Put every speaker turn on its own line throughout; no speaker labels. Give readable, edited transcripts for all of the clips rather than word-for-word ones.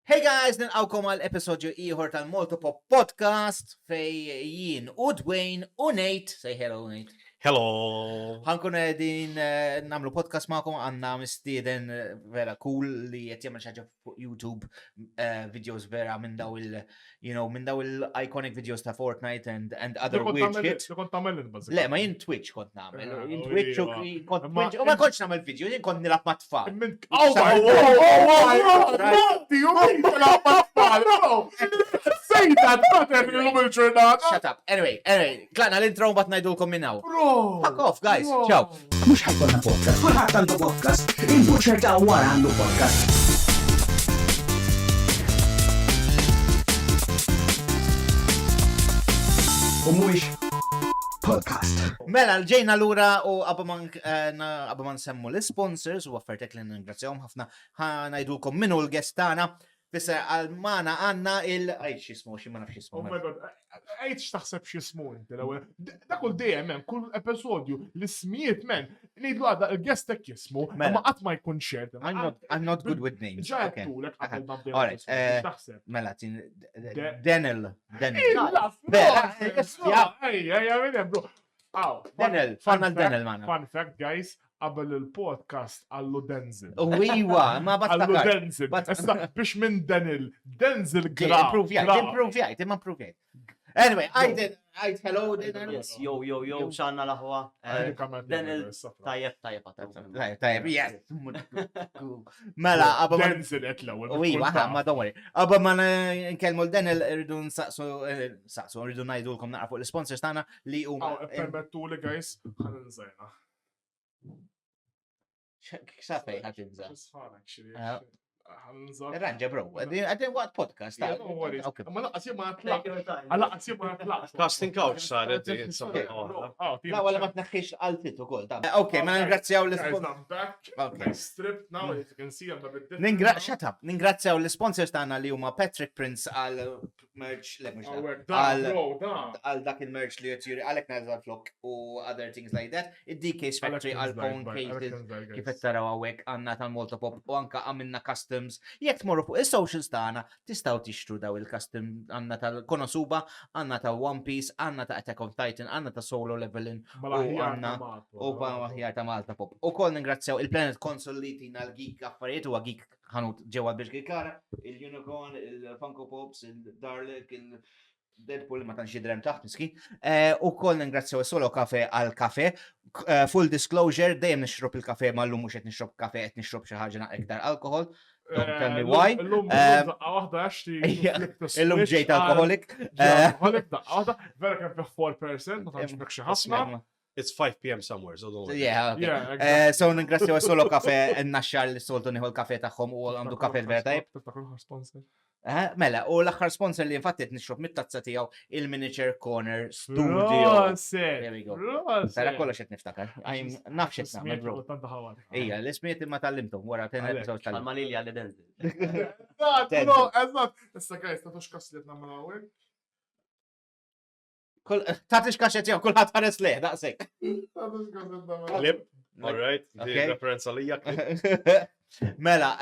Hey guys, nilqawkom għal episodju ieħor tal-Malta Pop Podcast fej jien u Dwayne u Nate. Say hello, Nate.
Hello.
Ħankun qegħdin nagħmlu podcast magħkom għandna mistieden vera cool li qed jagħmel xi ħaġa fuq YouTube videos vera minn daw il-iconic videos ta' Fortnite and other weird shit.
Kont tagħmel il-bażik.
Le, ma jien Twitch kont nagħmel. Jien Twitch u ma kontx nagħmel video, jien kont nilab ma' tfal.
Say that, matter l-lum il-ġurnata.
Shut up. Anyway, klaqna l-intro bat ngħidulkom minn hawn.
Bro.
Fuck off, guys. Ciao.
Mux ħajkonna podcast, kulħadd għandu podcast, il-butcher ta' wara għandu podcast. U mhuwiex podcast.
Mela, ġejna lura u qabel ma nsemmu l-sponsors u affertek li ningrazzjawhom ħafna ngħidulkom minnu l-guest tagħna. Fissa għal-mana għanna xismu, ma nafx xismu.
Oh my god, x'taħseb x'ismu inti l-ewwel. Dak kull dejjem hemm kull episodju l-ismijiet men ngħidlu għadha il-guestek jismu, ma qatt ma jkun xert.
I'm not good with names.
Ġajtulek qabel nabdew. X'taħseb?
Mela, Danyl. Danyl, fanna l-Danyl mana.
Fun fact, guys. Qabel il-podcast għallu Denzel.
Uwiwa, ma
Għallu
battakar.
Denzel. Issa biex minn Danyl. Denzel gra.
Improvjajt. Anyway, għajt hello, Danyl.
Yes, yo, xanna laħwa. Danyl, tajjeb, yes.
Mela, għabba ma.
Denzel et l-ewwel.
Uwiwa, ma dawari. Għabba ma nkellmu l-Danyl, rridu nsaqsu, rridu najdulkom naqra fuq l-sponsors tagħna li huma.
Permettu li, guys, ħalin zajna.
Xafej ħatinza.
Actually.
Ranġa, bro. Għadin waqt podcast.
Ma laqqas jema natlaq.
Casting couch saret.
La, wala ma tnaħħix għaltit u kol. Ok, ma ningrazzjaw
Strip now, as you can see, I'm a bit
Shut up. Ningrazzjaw l-sponsors tagħna li huma Patrick Prince għal merch, għal dak il-merch li jtjuri għalek nazar flok u other things like that. dKaseFactory għal phone cases kif taraw għawek għanna tal-Malta Pop u anka għamilna customs. Jekk tmorru fuq is-socials tagħna tistgħu tixtru daw il-custom għandna tal-Konosuba, għandna ta' One Piece, għandna ta' Attack on Titan, għandna ta' Solo Leveling u għandna u aħjar ta' Malta Pop. Ukoll ningrazzjaw il-Planet Console li tina l-geek affarijiet huwa geek ħanut ġewwa biex Kikara, il-Unicorn, il-Funko Pops, il-Darlik, il-Deadpool ma tantx jidrem taħt miski. Ukoll ningrazzjaw is-Solo Caffe għal Caffe. Full disclosure, dejjem nixrob il-kafe ma llum mhux qed nixrob kafe, qed nixrob xi ħaġa iktar alkohol. Don't tell me why. Illum ġejt alkoholik.
Vera kemm fi 4%, ma tantx bek xi ħafna.
It's 5 p.m. somewhere, so don't worry.
Yeah, okay. So ningrazzjaw is-Solo Caffe n-naxxar li soltu nieħu l-kafe tagħhom u għandu kafe vera tajb. Mela, u l-aħħar sponsor li infatti nixrob mit-tazza tiegħu il-Miniature Corner Studio. There we go. Tara kollox qed niftakar. Nafx qed nagħmel bro. Ija, l-ismiet imma tallimtom wara 10 episodes tal.
Malilja li Denzel.
Eżatt. Issa guys, tagħtux kass li qed nagħmel hawnhekk.
Tatix kaxet jew kulħadd ħares leħ, daqshekk.
Clip. All right. Referenza lija.
Mela,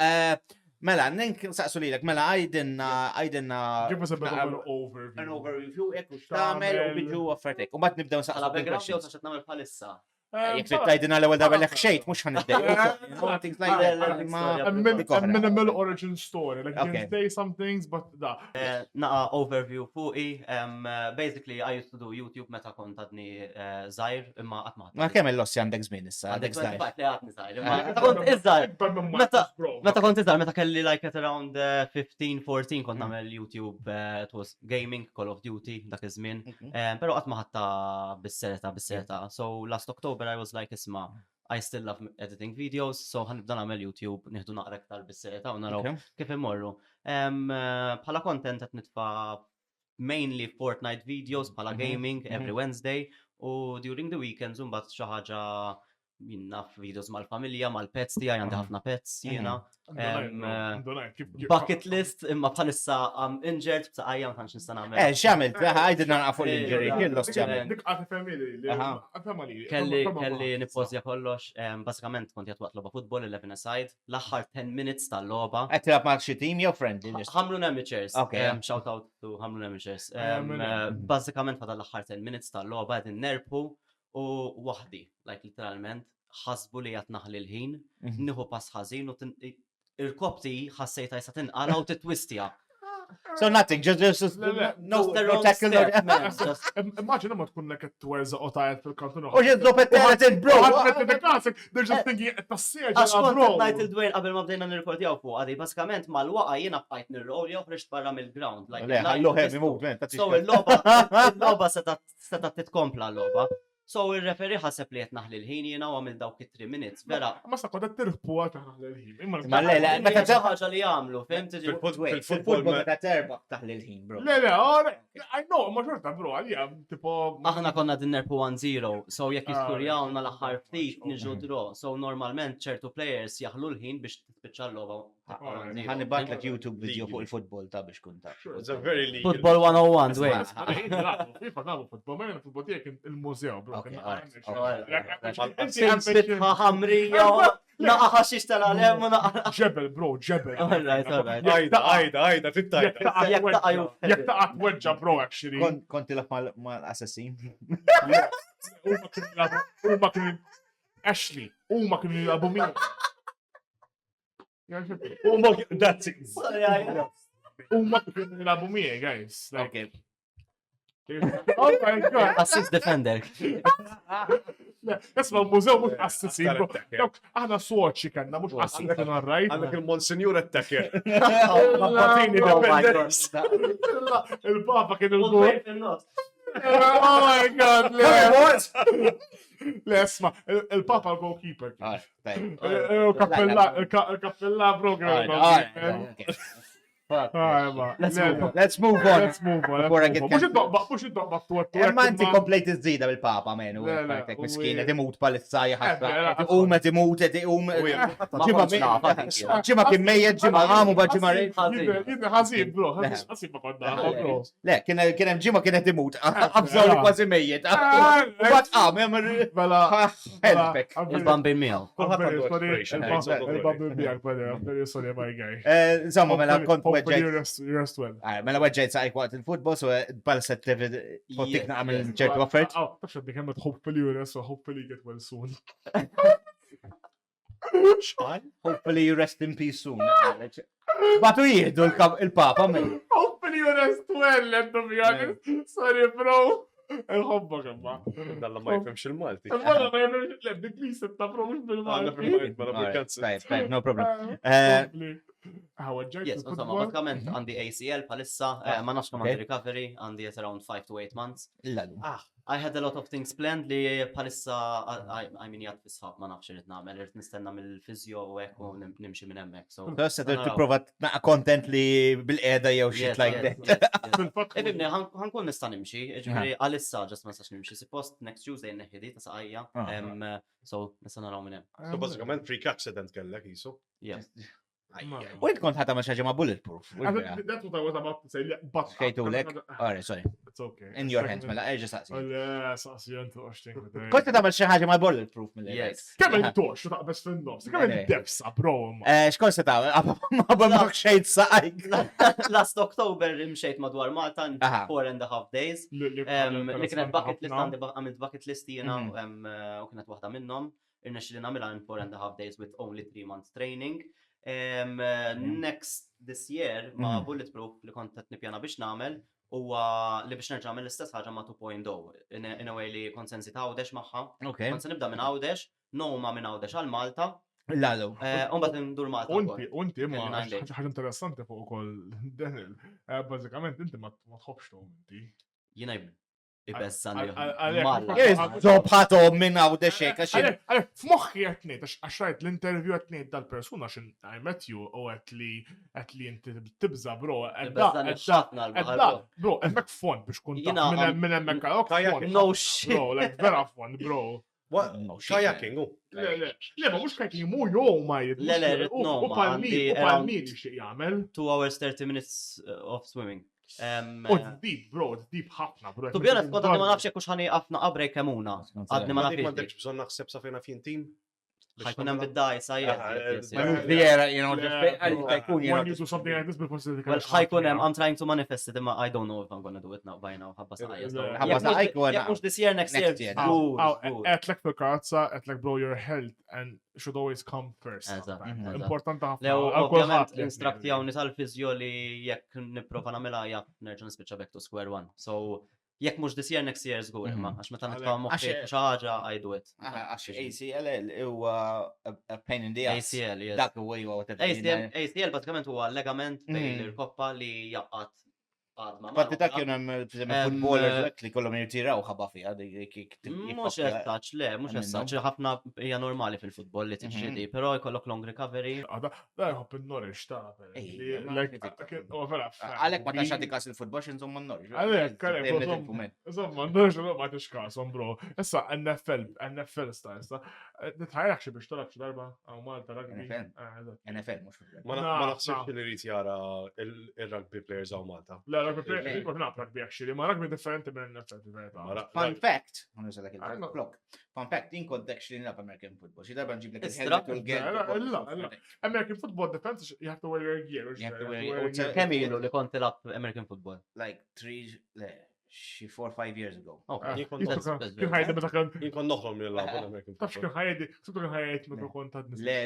saqsu lilek, mela għajdinna.
Give us a bit of an overview.
An overview, ekku x'tagħmel u biġu affertek. U mbagħad nibdew saqsu.
Għala background jew sa x'qed nagħmel bħalissa.
Jek trid tgħidilna l-ewwel darba leħ xejn, mhux ħanibdew.
Minimal origin story. Like you can say some things, but da.
Naqa overview fuqi. Basically, I used to do YouTube meta kont għadni żgħir imma qatt ma.
Ma kemm il-lossi għandek żmien issa, għandek żgħir.
Meta kont iżgħar. Meta kont iżgħar, meta kelli like at around 15-14 kont nagħmel YouTube, it was gaming, Call of Duty dak iż-żmien. Però qatt ma ħatta bis-sereta. So last October I was like, isma, I still love editing videos, so ħanibda nagħmel YouTube, nieħdu naqra aktar bis-sereta u naraw kif imorru. Bħala content qed nitfa' mainly Fortnite videos bħala gaming every Wednesday u during the weekends imbagħad xi ħaġa naf videos mal-familja, mal-pets tiegħi, għandi ħafna pets jiena.
Bucket
Bucket list, imma bħalissa injured b'saqajja ma tantx nista' nagħmel.
X'għamilt? Għajdna naqfu l-injury, killos ġamil.
Dik għati familji.
Kelli nippozja kollox, basikament kont jgħat waqt logħba football 11 aside, l-aħħar 10 minutes tal-logħba.
Qed tilab ma' xi team jew friendly?
Hamlu Amateurs.
Okay.
Shout out to Hamlu Amateurs. Basikament fadal l-aħħar 10 minutes tal-logħba qed innerpu u waħdi, like literalment, ħasbu li qed naħli l-ħin, nieħu pass ħażin u il-kopti ħassejta jista' tinqala u titwistja.
So nothing, just no tackle.
Imagine ma tkun nek t-twerza u tajet fil-kantun.
U ġed dopet bro.
They're just thinking tasseja
Għax kont najt il-dwejn qabel ma bdejna nirrekordjaw fuq għadi, basikament mal-waqa jiena bqajt nirrolja u ħriġt barra mill-ground.
Ħallu heavy movement.
So il-logħba seta titkompla l-logħba. So il-referi ħaseb li qed naħli l-ħin jiena u għamil dawk 3 minutes, vera.
Ma sa kodet tirħbu għat naħli l-ħin.
Ma le,
meta ħaġa li jagħmlu, fimt?
Fil-futbol meta terbaħ taħli l-ħin, bro.
I know, ma xorta bro, għalija, tipo.
Aħna konna dinnerpu 1-0, so jekk jiskurjawna l-aħħar ftit niġu draw. So normalment ċertu players jaħlu l-ħin biex titpiċċa l-logħba.
Ħanni batlek YouTube video fuq il-futbol ta' biex kun ta'.
It's a very legal.
Football 101, dwejn.
Futbol, ma il-futbol tiegħek il-mużew, bro.
Sitħa ħamrija, naqaħa xiex tal-għalem u naqaħa.
Ġebel, bro, ġebel.
Ajda, tittajta.
Jek taqat weġġa, bro, actually.
Konti laf mal-assassin.
Uma kienu Ashley, uma kienu jilabu miegħu.
That's it.
Uma kienu jilabu miegħu, guys.
Okay.
Oh my god.
Assist defender.
Esma l-mużew mux assassin, bro. Aħna soċi kanna, mux assassin għarrajt.
Għandek il-Monsignor Attacker.
Il-papa kien il-għur. Oh my god, le, esma, il-papa l-goalkeeper. Il-kappella, bro.
Let's move on. Before I get
Mux id-doqba t-tuattu.
Emmanti komplejt iż-żida bil-papa, menu. Miskin, imut pal-issajja ħasra. Umet imut, ġima kim mejjed, ġima għamu ba ġima rejt.
Ħazib, bro. Ħazib ma kodda, bro.
Le, kienem ġima kienet imut. Għabżaw li kważi mejjed. Għat għam, jemmer. Helpek.
Il-bambin miegħu.
Il-bambin miegħu, sorry, my guy.
Insomma, mela kont
Rest well.
Mela weġġajt sa' waqt il-futbol, so bal-set pottikna għamil ċertu offert.
Tafxa dik għemmet hopefully you rest, so hopefully get well soon.
Hopefully you rest in peace soon. Batu jihdu il-papa minn.
Hopefully you rest well, to be honest. Sorry, bro. Il-ħobba kemma.
Dalla ma jifemx il-Malti.
Dalla ma jifemx il-Malti. Ta' pro mux bil-Malti.
No problem.
Yes, insomma, basikament għandi ACL palissa, ma nafx kemm għandi recovery, għandi around 5 to 8 months. I had a lot of things planned li palissa għajmin jgħad fisħab, ma nafx irrit namel, irrit nistenna mill-fizjo u għek u nimxi minn emmek.
Basta t-prova naqa content li bil-qeda jew shit like that.
Ibibni, ħankun nista nimxi, ġifiri għalissa ġast ma nistax nimxi, suppost next Tuesday neħidi ta' saqajja, so nista naraw minn hemm.
So basikament freak accident kellek jisu.
U int kont ħata ma xaġa ma bulletproof.
That's what I was about to say. But
Skejtu lek. Alright, sorry.
It's okay.
In your hands, mela, eġa saqsi.
Saqsi jentu għaxtin.
Kont ta' xi ħaġa ma bulletproof mill
Yes.
Kemm il-tox u taqbes fin-nofs, kemm il-debsa, bro.
Xkon se ta' ma bammak xejt saqajk.
Last October imxejt madwar Malta 4.5 days. Li kienet bucket list, għamilt bucket list jena u kienet waħda minnom. Irnexxi li nagħmilha in 4.5 days with only 3 months training. Next this year ma bulletproof li kont qed nippjana biex nagħmel huwa li biex nerġa' nagħmel l-istess ħaġa ma 2.0 in a way li kont sensi ta' Għawdex magħha. Kont se nibda minn Għawdex, noma minn Għawdex għal Malta.
Lalu.
Mbagħad indur Malta.
Unti ma ħaġa interessanti fuq ukoll Danyl. Bażikament inti ma tħobbx tom inti.
Jiena ibezzani.
Zobħato minn Għawdex hekk għax.
F'moħħi qed ngħid għax rajt l-intervju qed ngħid dal-persuna x'in I met you u qed li inti tibża bro. Bro, hemmhekk fond biex kun minn hemmhekk.
No shit.
Bro, like vera fond, bro.
Kayaking,
Le, ma mux kajaking mu joma
Le, no,
u
ma għandi
palmin
around
xie jgħamil.
2 hours 30 minutes of swimming.
Deep, bro, deep ħafna, bro.
To be honest, kont għadni ma nafx jekk ħani għafna qabrej kemuna. Għadni ma
Ma
nafx.
għandekx bżon naħseb sa fejna fin team.
ħajkun hemm bid-daj,
Viera, you know,
When you do something like this,
Well, ħajkun hemm, I'm trying to manifest it, imma I don't know if I'm gonna do it now by now. Ħabba saqajja.
Ħabba saqajja jkun-
Jekk mhux this year, next year.
Next year.
Good, good.
Etlek fil-karza, etlek bro, your health and should always come first. Important ħafna.
Lew,
għal
ovvjament,
kulħadd li
instruktjawni tal-fizjo li jekk nipprova nagħmilha ja nerġa' nispiċċa back to square one. So, jekk mhux this year, next year żgur, imma għax meta nitfa' moħħi xi ħaġa I do it.
Għax ACL huwa a pain in the ass.
ACL, yes.
Dak huwa huwa whatever.
ACL basikament huwa legament bejn il-koppa li jaqqat għadma.
But dak kienu hemm footballers li kollhom jirtiraw ħabba fiha.
Mhux essaċ, le, mhux essaċ, ħafna hija normali fil-futbol li tixxidi, però jkollok long recovery.
Da jħobb il-Norwich ta'
Għalek ma tax għaddi kas il-futbol xinżom ma n-norġ.
Għalek, insomma, Norwich ma tixkasom, bro. Issa, NFL sta' issa. Nitħajrax xie biex tolab xie darba, għaw Malta, rugby.
NFL, mux
Ma naħsibx li rrit jara il-rugby players għaw Malta.
La, rugby players, ma naf rugby actually, ma rugby differenti minn NFL.
Fun fact, fun fact, in kont actually nilab American football. Xi darba nġib l-helmet.
American football defense, you have to wear your gear.
Kemm ilu li kont tilab American football?
Like 4-5 years ago.
Kien ħajdi meta kan.
Jinkon noħrom li l-lab American
Tafx kien ħajdi, subtu kien ħajdi meta kont għad
Le,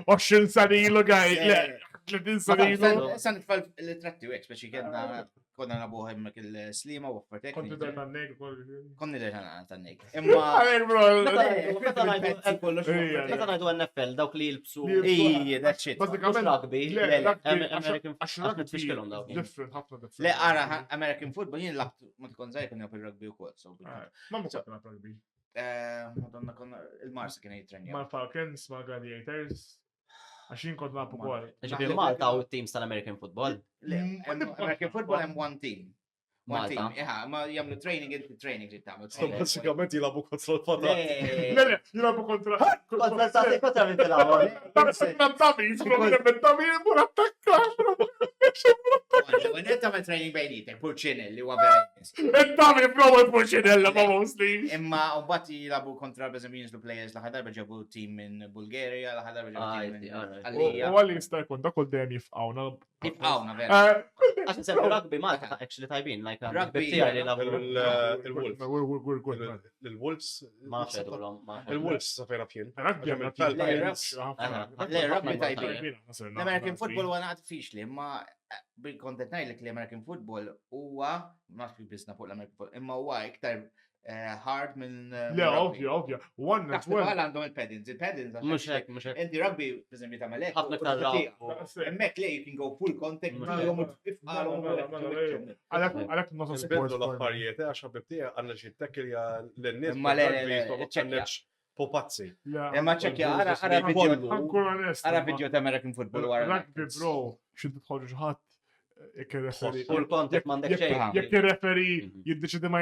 20 sanilu gaj, le, 30 sanilu.
San tfal l-tratti u ekspeċi konna nabuħ hemmek il-slima u f-partek.
Konti dar tan-nek.
Konni dar tan-nek. Imma.
Meta ngħidu NFL dawk li jilbsu.
That's shit.
Rugby.
Le, ara, American football, jien labt, ma tkun zaħi kien il rugby u kol.
Ma ma konna rugby.
Madonna konna il-Mars kien jitrenja.
Ma Falcons, ma Gladiators. Għaxin kont nabu kol.
Ġifiri Malta u teams tal-American football.
American football hemm one team.
Malta.
Ma jamlu training into training ġit tamlu.
Basikament jilabu kontra l-fatat.
Le, jilabu kontra.
Kontra minn tilawar.
Netta ma training bejnietek, Pulcinelli, u għaveris.
Tami provo il-Pulcinella, ma mostly.
Imma u bati jilabu kontra bezemins lu players laħadar ġabu team minn Bulgaria, laħadar ġabu team minn Għalija.
U għalli jistaj kon, da kol dem jifqawna.
Jifqawna, vera.
Għax nsemmi rugby Malta actually tajbin, like
Rugby,
Il-Wolves.
Ma nafx jgħidulhom.
Il-Wolves safejna fjen.
rugby tajbin. L-American football huwa naqt fixli, imma bil-kontent ngħidlek li American football huwa ma fi bisna fuq l-American football, imma huwa iktar hard minn.
Le, ovvja. One as well.
Għal għandhom il-paddings. Il-paddings.
Mux hekk, mux hekk.
Inti rugby, per esempio, ta' melek.
Ħafna iktar raw.
Emmek li you can go full contact.
Għalek nosa
Sbeddu
support.
l-affarijiet, għax ħabibtija għanna xie tekkel l-nis.
Ma le,
popazzi.
Imma ċekja, għara video ta' American football.
Rugby, bro, xinti tħolġu ħat.
Full contact mandek xejn.
Jekk il-referi jiddeċidi ma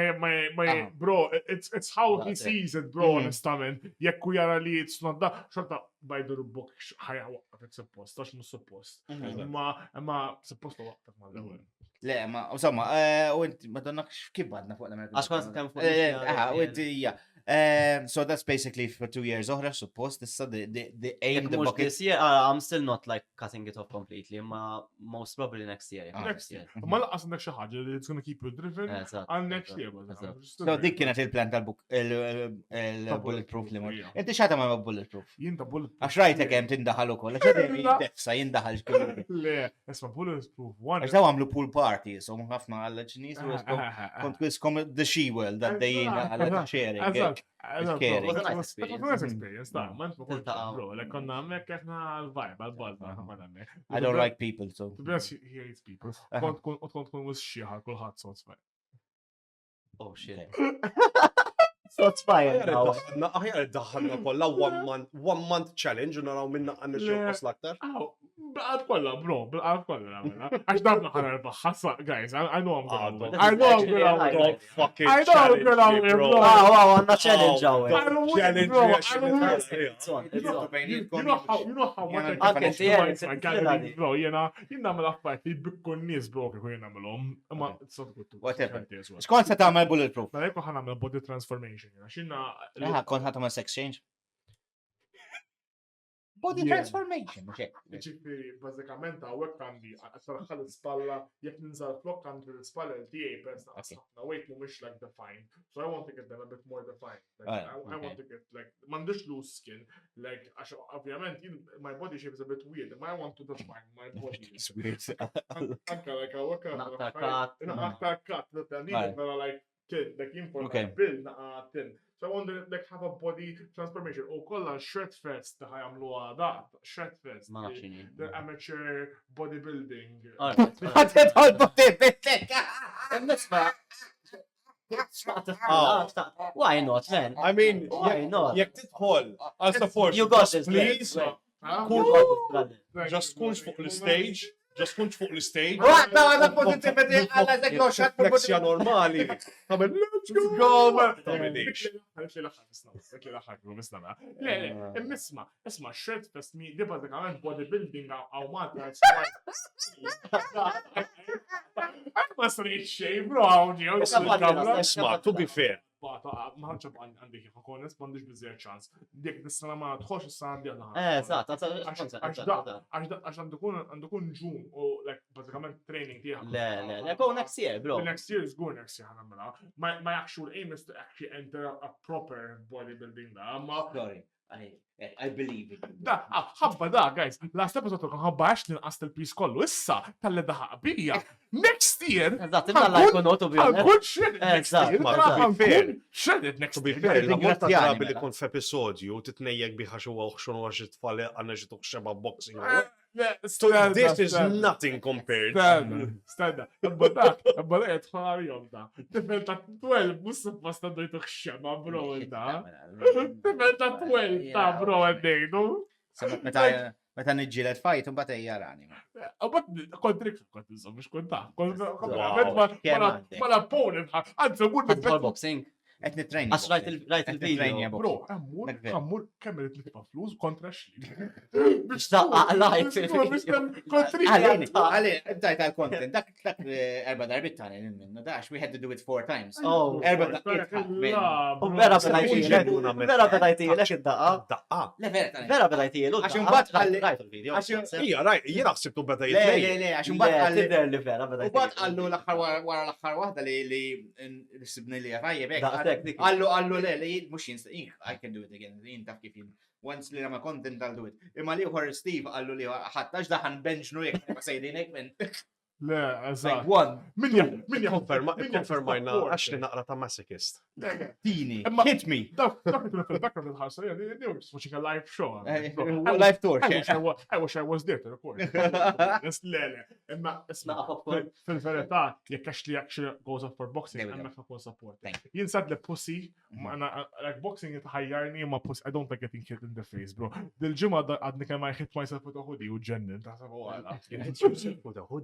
bro, it's how he sees it, bro, onestament. Jekk u jara li it's not da, xorta bajdu rubbok ħajja waqt suppost, tax mux suppost. Ma suppost waqt ma l-ewel.
Le, ma, insomma, u inti, madonna kif badna fuq l-American.
Għax kont kemm fuq.
U inti, so that's basically for 2 years oħra, suppost, issa the aim, the
Mux
bucket.
this year, I'm still not like cutting it off completely, ma most probably next year.
Next year. Ma laqqas nek xaħġa li it's gonna keep you driven għal next year.
So dik kienet il-plan tal-bulletproof li mor. Inti xata ma bulletproof.
Jinta bulletproof.
Għax rajtek hemm tindaħal ukoll, defsa jindaħal xkien.
Le, esma bulletproof.
Għax daw għamlu pool party, so ħafna għall-ċinis, kont kwiskom the she world that they għall-sharing.
Nice experience, da, ma bro, like konna għammek kħna l-vibe, għal-balba.
I don't like people, so.
To be honest, he hates people. Kont kun wis xieħa kullħat sotsfaj.
Oh shit. Sotsfaj.
Aħjar id-daħħalna kolla one month challenge u naraw minna għanna xie l-aktar.
bil-qalb kollha, bro, bil-qalb kollha. Għax dabna ħana ħassa, guys, I know I'm gonna win. I know I'm gonna win.
Fucking
I know I'm gonna win, bro.
Wow, għanna challenge għawek.
I don't win, bro. I don't win. You know how much I
Anke
can
tiegħek,
do, bro, jena nagħmel affarijiet li bikku n-nies, bro, kieku jien nagħmelhom. Imma it's not good to.
Whatever. Skont se tagħmel bulletproof?
Ma jekk ħanagħmel body transformation, xinna.
Kont ħatagħmel sex change? Body transformation,
Ġifiri, bazzikament għawek għandi, għattraħħal l-spalla, jek ninżal flok għandi l-spalla l-tijaj, pers naqsna, wait, mumiex like defined. So I want to get them a bit more defined. I want to get like, mandux loose skin, like, għax ovvjament, my body shape is a bit weird, and I want to define my body.
It's weird.
Anka, like, għawek
Aktar
cut, like, tin, like, import, bil, tin. So I want to like have a body transformation. Ukoll shred fest da ħajamlu għada, shred fest.
Ma nafxini.
The amateur bodybuilding.
Għadet għal-bodybuilding.
Why not, man?
I mean,
Why not?
jek tidħol, għal support.
You got this,
please.
Kun
Just kunx fuq l-stage. Just kunx fuq l-stage.
Għadda għadda positivity għalla zeklo xat.
Flexja normali. Għamil, let's go.
Isma, shred fest mi, di bazzikament bodybuilding għaw Malta. Ma straight shape, bro, għawġi.
Isma, to be fair.
Maħħanċab għandi kif għakonis, mandiġ bizzir ċans. Dik dis-sena ma tħoċ s-sena għandi għadna. Għax għandukun ġun u bazzikament training tiegħek.
Le, go next year, bro.
Next year is go next year ħanamela. My actual aim is to actually enter a proper bodybuilding da.
Sorry, I believe it.
Da, ħabba da, guys. Last episode kan ħabba għax ninqas il-pis kollu. Issa, tal-li daħaq bija. Next year.
Eżatt, inna lajku notu bija.
Għankun shredded next
To be fair, la morta drabi li kun f'episodju titnejjek biħa xu għuħxun u għaxit tfalli għanna ġitu xeba boxing. So this is nothing compared.
Standa, għabba da jtħar jom da. Tifel ta' 12, mus supposta dojtu xeba, bro, da. Tifel ta' 12 ta' bro, għaddejdu.
Meta nġilet fajt, un batej jarani.
Għabat, kontrik, kont nżom, mux konta. Mala poni, għanzu, għur
boxing.
Et nitrejn.
Għax rajt il-video.
Bro, għammur, kemmet nitfa flus kontra xli.
Xtaqqa, lajt.
Għalin, bdajt għal-content, dak erba darbit tani minnu, dax, we had to do it 4 times. Erba darbit.
Vera bedajti, lex id-daqqa.
Daqqa.
Le, vera tani.
Vera bedajti,
Għax imbagħad għalli-
rajt il-video.
Ija, rajt, jena xsibtu beda
Le,
jitnej.
le, għax imbagħad għalli-
Tidher li vera
U
bedajti.
bad għallu l-axħar wara l-axħar wahda li sibni li għafajja
Daqsek, dik.
għallu le, mux jinsta, I can do it again, jien taf kif jien. Once li rama content I'll do it. Imma li uħor Steve għallu li ħattax daħan benchnu jek ma sejdinek minn.
Le,
Like one,
Minja,
Konfermajna għax li naqra ta' masochist.
tini,
Imma-
hit me.
Dak fil-background il-ħarsa, they were just watching a live show.
Life tour.
I wish I was there to record. Le, imma isma,
Naqa popcorn.
fil-verità, jekk għax li actually goes up for boxing,
There we go.
għemmek ħakun support.
Thank you.
Jien sad li pussy, like boxing jitħajjarni, ma pussy, I don't like getting hit in the face, bro. Dil-ġimma għadni kemm I hit myself with a hoodie u ġennin, taħseb u għala.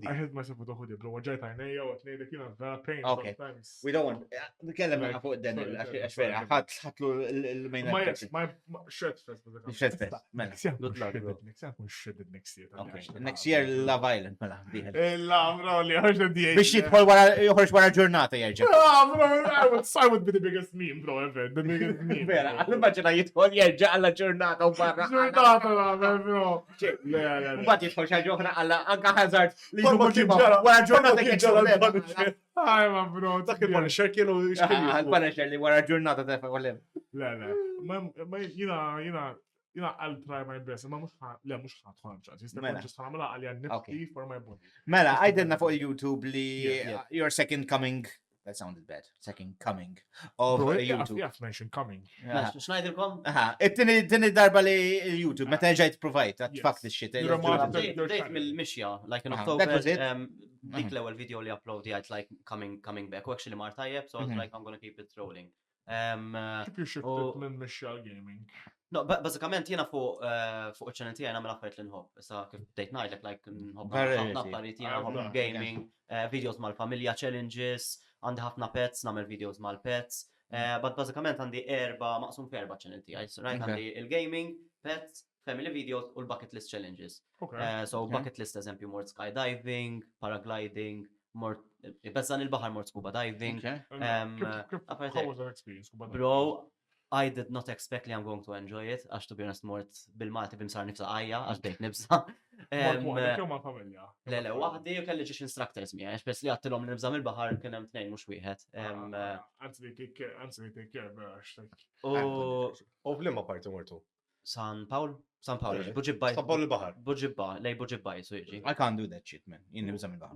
I hit myself with a hoodie, bro. Ġajt għajnejja u għatnejda kiena vera pain
Okay.
sometimes.
We don't want, nikellem għana fuq Danyl, għax vera, ħatlu l-main actor.
My shirt fest.
Shirt fest, mela.
Good luck, bro.
Shredded next year.
Next year, Love Island, mela. diħel.
La, bro, li ħarġa di.
Biex jitħol joħorġ wara ġurnata jerġa'.
Bro, I would be the biggest meme, bro, ever. The biggest meme.
Vera, għal-immaġina jitħol jerġa' għalla ġurnata u barra.
Ġurnata, bro.
Mbagħad jidħol xi ħaġa oħra għalla anke ħażard li
Ma
jkun
kien
ġimgħa
ġara-
wara ġurnata
ma kien
kien
ġara
problema.
l-Punisher.
Aj, ma, bro.
Dak il-Punisher kienu
Għal-Punisher li wara ġurnata tefa għolem.
Le. Ma jina I'll try my best. Ma mux ħat ħanċa.
Mela.
Jista ħamela għalja nifti for my body.
Mela, għajdenna fuq YouTube li
Yeah.
your second coming, that sounded bad, second coming of YouTube.
Jaf mention coming.
Xnajdilkom?
Aha, it-tini darba li YouTube, meta ġajt provajt, that
Yes.
fuck this shit.
You're a martyr.
Bdejt mill-mixja, like in
Aha,
October,
that was it.
dik l-ewwel video li upload jgħid like coming back. U actually mar tajjeb, so I was
Mhm.
like I'm gonna keep it rolling.
Keep your shift
Oh.
minn Michelle Gaming.
No, bazzikament jena fuq il-ċanel tiegħi nagħmel affarijiet li nħobb. Issa kif bdejt ngħidlek like nħobb ħafna affarijiet jiena nħobb gaming, videos mal-familja, challenges, għandi ħafna pets, nagħmel videos mal-pets. But bazzikament għandi maqsum fi 4 ċanel tiegħi. Għandi il-gaming, pets, family videos u l-bucket list challenges. So bucket list eżempju mort skydiving, paragliding, mort bezzan il-baħar mort scuba diving.
How was that experience?
Bro, I did not expect li I'm going to enjoy it, għax to be honest mort bil-Malti bimsar nifsa għajja, għax bdejt nibsa.
familja.
Le, waħdi u kelli ġiex instructors mija, għax li għattilom li nibza mill-bahar kien hemm 2 mhux wieħed.
Anzi li take care, bħax.
U f'limma parti mortu?
San Paul, Buġibbaj.
San Paul il-bahar.
Lej Buġibbaj, so jiġi.
I can't do that shit, man. Jien nibżam il-bahar.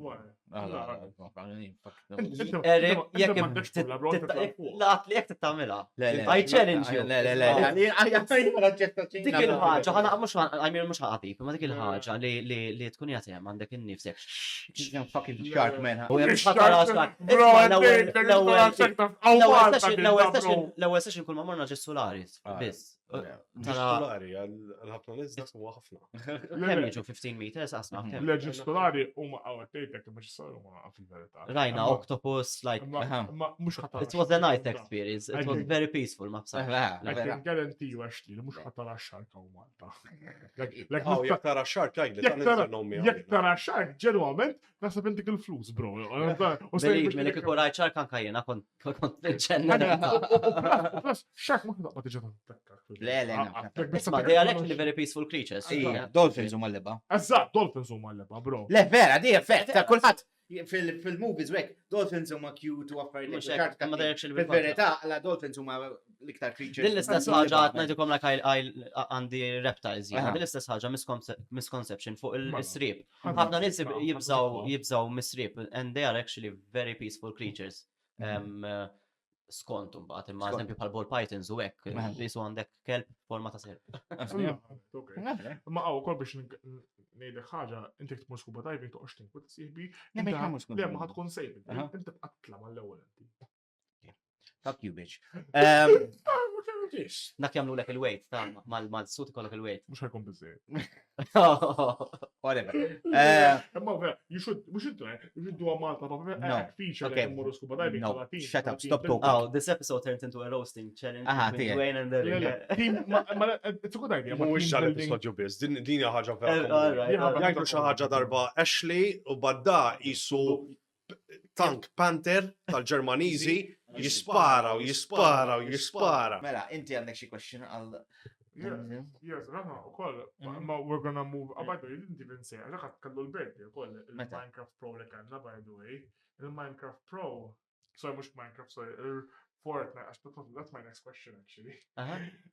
Erik, laqat li jek tittamela. I challenge you. Dik il-ħagġa, ħana mux ħaqatib, ma dik il-ħagġa li tkun jatem għandek il-nifsek.
Fucking shark, man.
U jek xħatara l-ewel session kull ma morna ġessulari, bis.
Ġestolari, għal-ħafna nizdak u ħafna.
Kemm jiġu 15 meters, asma.
L-ġestolari u ma għawattejtek, ma ġestolari u ma fil-verità.
Rajna, octopus, like, it was a nice experience. It was very peaceful, ma b'saħ.
I can guarantee you actually, li mux ħatara xarka u Malta.
Jek tara xark,
jek tara xark, ġenwament, nasab intik il-flus, bro.
Believe me, li kiku rajt xark anka jena, kont ċenna.
Plus, xark ma kħedaq ma tiġa
Ma they are actually very peaceful creatures.
Dolphins u mal-leba.
Eżatt, dolphins u mal-leba, bro.
Le, vera, di effett, ta' kulħadd fil-movies wek, dolphins huma cute u affarijiet. Fil-verità, la dolphins huma l-iktar creatures.
Din l-istess ħaġa ngħidilkom like għandi reptiles jiena. Din l-istess ħaġa misconception fuq il-sriep. Ħafna nies jibżaw mis-sriep and they are actually very peaceful creatures. Skont mbagħad imma eżempju bħal ball pythons u hekk jisu għandek kelb forma ta' serp.
Ma għaw kol biex ngħidlek ħaġa inti tmur scuba diving toqgħodx tinkwet sieħbi. Le ma ħadkun sejf, inti tqattla mal-ewwel inti.
Fuck you, bitch.
Dak jagħmlu lek il-weight ta' mal-suit ikollok il-weight.
Mhux ħajkun biżejjed.
Whatever.
Imma vera, you should do a Malta feature like immorru scuba diving.
No, shut up, stop talking.
Oh, this episode turned into a roasting challenge between Dwayne and Derek.
It's a good idea.
Mhuwiex xal-episodju biss, din hija ħaġa vera. Jgħidu xi ħaġa darba Ashley u badda jisu tank panther tal-Ġermaniżi jispara u jispara u jispara.
Mela, inti għandek xi question għal.
Yes, rana, ukoll, ma we're gonna move. By the way, you didn't even say, għalek kallu l-birthday ukoll, il-Minecraft Pro li kanna, by the way. Il-Minecraft Pro, sorry, mux Minecraft, sorry, il-Fortnite, that's my next question actually.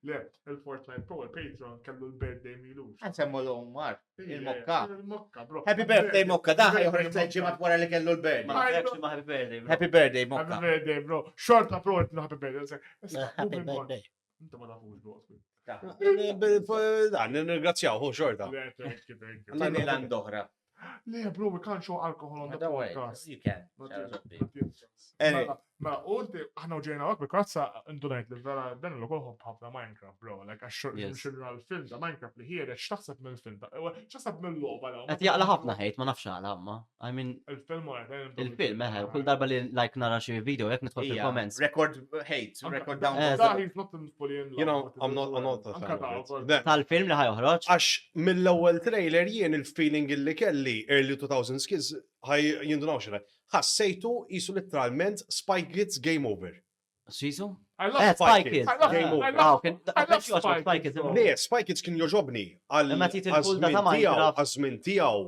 Le, il-Fortnite Pro, il-Patrion, kallu l-birthday milux.
Għansemmu l-Omar, il-Mokka.
Il-Mokka, bro.
Happy birthday, Mokka, daħ joħroġ t-ġimat wara li kellu l-birthday.
Happy birthday, bro.
Happy birthday, Mokka.
Happy birthday, bro. Short approach, happy birthday.
Happy birthday.
Inta ma tafux, bro.
Dan, nirgrazzjaw, xorta.
Tini l-għandoħra.
Le, bro, we can't show alcohol on the podcast.
You can.
Ma ulti, ħana uġejna għak, bikrazza, indunajt li vera, dan l-għol ħabna Minecraft, bro. Like, xurna l-film ta' Minecraft li ħiret, xtaħseb mill-film ta' xtaħseb mill-loba.
Għet jaqla ħafna ħejt, ma nafx għala, ma. I mean, il-film, kull darba li like nara xi video, jek nidħol fil-comments.
Record hate, record down.
You know, I'm not a fan of it.
Tal-film li ħajoħroġ.
Għax mill-ewwel trailer jien il-feeling illi kelli early 2000s kids ħaj jindunaw xi ħassejtu jisu literalment Spy Kids Game Over.
Xisu?
I love
Spy Kids.
Game Over.
Spy Kids.
Le, Spy Kids kien joġobni għal-żmien tiegħu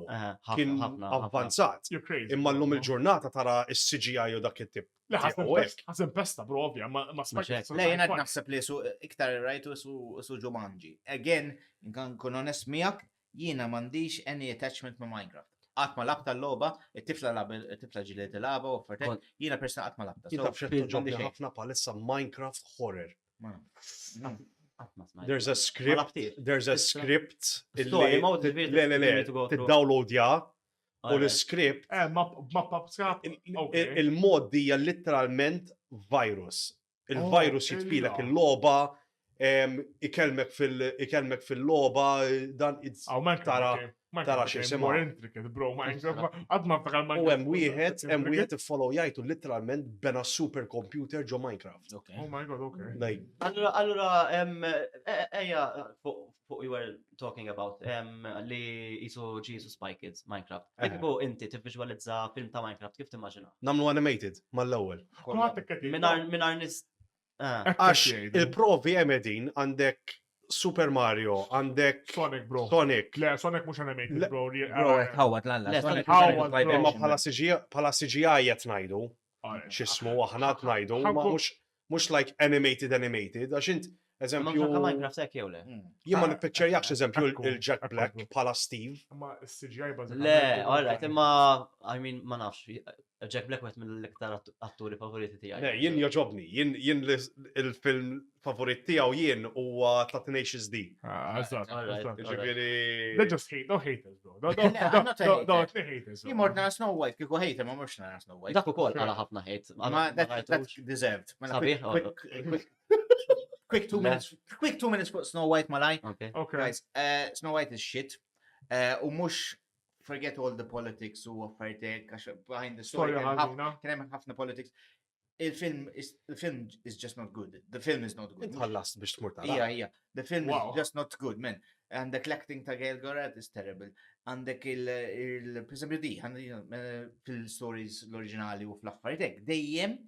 kien avvanzat. Imma llum il-ġurnata tara s-CGI u dak it-tip.
Le, ħażin pesta, bro, ovvja, ma Spy Kids.
Le, jena naħseb li iktar rajtu su Jumanji. Again, kun onest miegħek, jiena m'għandix any attachment ma' Minecraft. Għatma labta l-loba, it-tifla ġiliet l-laba u fartek, jina persona għatma labta.
Jina fxettu ġobni ħafna palissa Minecraft horror. There's a script t-downloadja u l-script il-mod dija literalment virus. Il-virus jitfilek il-loba ikelmek fil-logħba dan tara xi sema.
More intricate, bro, Minecraft. Għadna ftakar
U hemm wieħed ifollow jgħidu literalment bena supercomputer ġo Minecraft.
Oh my god, okay.
Like,
Allura, eja, fuq you were talking about, li jisu ġisu Spy Kids, Minecraft. Kif inti tivvisualizza film ta' Minecraft, kif timmaġina?
namlu animated mal-ewwel.
Minar nis.
Għax il-provi emedin għandek Super Mario, għandek
Sonic, bro.
Sonic.
Le, Sonic mux animated, bro.
Bro, ħawat l-alla.
Le,
Sonic
Howard,
Sonic
bro.
Imma
vibration.
bħala CGI jett najdu, xismu aħna najdu, ma mux like animated, għax int, eżempju,
Minecraft sekk jew le?
jien ma nipicċerjakx eżempju il-Jack Black bħala Steve.
Ma s-CGI bazzak.
Le, alright, imma, I mean, ma nafx, Jack Black wet mill-iktar atturi favoriti tijaj.
Ne, jien joġobni, jien il-film favorit tijaw jien u ta' Tenacious D.
Eżatt, eżatt.
Ġifiri.
They just hate, don't hate us, bro.
I'm not a hater.
Don't hate us.
Jimort nara Snow White, kiku hejta, ma mux nara Snow White.
Dak ukoll għala ħafna hate.
Ma that's deserved.
Sabiħ,
Quick 2 minutes. Quick 2 minutes for Snow White malaj.
Okay.
Okay.
Guys, Snow White is shit. U mux forget all the politics u affaritek, behind the story. Kien hemm ħafna politics. Il-film is just not good. The film is not good.
Tħallast biex tmur tara.
Yeah. The film is just not good, man. And the acting ta' Gail Gorat is terrible. Għandek per esempio di, fil-stories l-oriġinali u fl-affaritek, dejjem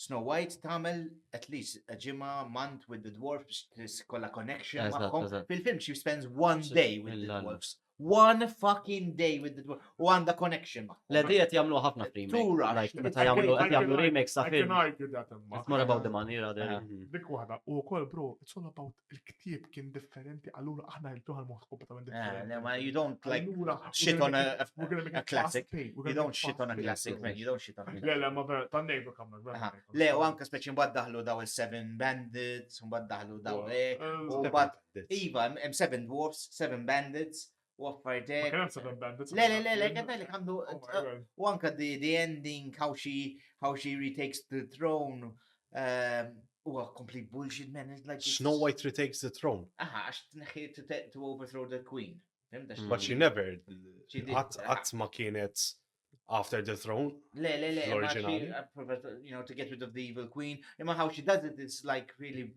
Snow White tamel at least a ġimma month with the dwarfs kolla connection magħhom. Fil-film she spends one day with the dwarfs. One fucking day with the dwarfs. U għanda connection magħhom.
Le diet jamlu ħafna remake.
Too rushed.
Like, meta jamlu remakes ta'
I
film.
can argue that, imma.
It's more about the money, rather.
Dik waħda, u wkoll, bro, it's all about il-ktieb kien differenti, allura aħna il-tuħal moħt kompletament differenti.
You don't like shit on a classic. You don't shit on a classic, man. You don't shit on a classic.
Le, ma vera, tan nejbu kamna.
Le, u anka speċi mbad daħlu daw il-7 bandits, mbad daħlu daw u mbad, Iva, 7 dwarfs, 7 bandits, u affaritek.
Ma kien 7 bandits.
Le, għedna li għandu, u anka the ending, how she retakes the throne, complete bullshit, man. It's like
Snow White retakes the throne.
Għax tneħħi to overthrow the queen.
But she never.
She did.
Għat ma kienet after the throne.
Le,
L-originali.
you know, to get rid of the evil queen. Imma how she does it is like really,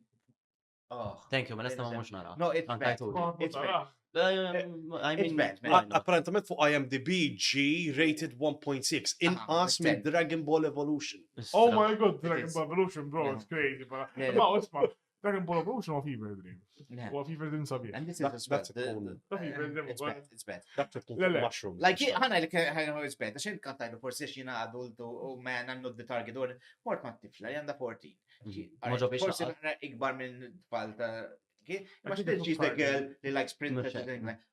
Thank you, ma nista ma mux nara.
No, it's bad. It's bad.
I mean,
It's bad, man.
Apparentament fuq IMDb G rated 1.6 inqas minn Dragon Ball Evolution.
Oh my god, Dragon
is.
Ball Evolution, bro, it's crazy.
Yeah.
Ma, isma, Dragon Ball Evolution huwa fever dream.
Yeah.
Huwa fever dream sabiħ.
And this
That's
is bad.
a cool.
It's bad.
Dak tkun
Le, le.
mushrooms.
Like, ħana li ħana it's bad. Għaxin kantajlu forsi xina adultu, oh man, I'm not the target audience. Mort ma tifla, janda 14.
Moġo biex
Forsi ħana ikbar minn tfal ta' Ma xidil she's the girl li likes princess.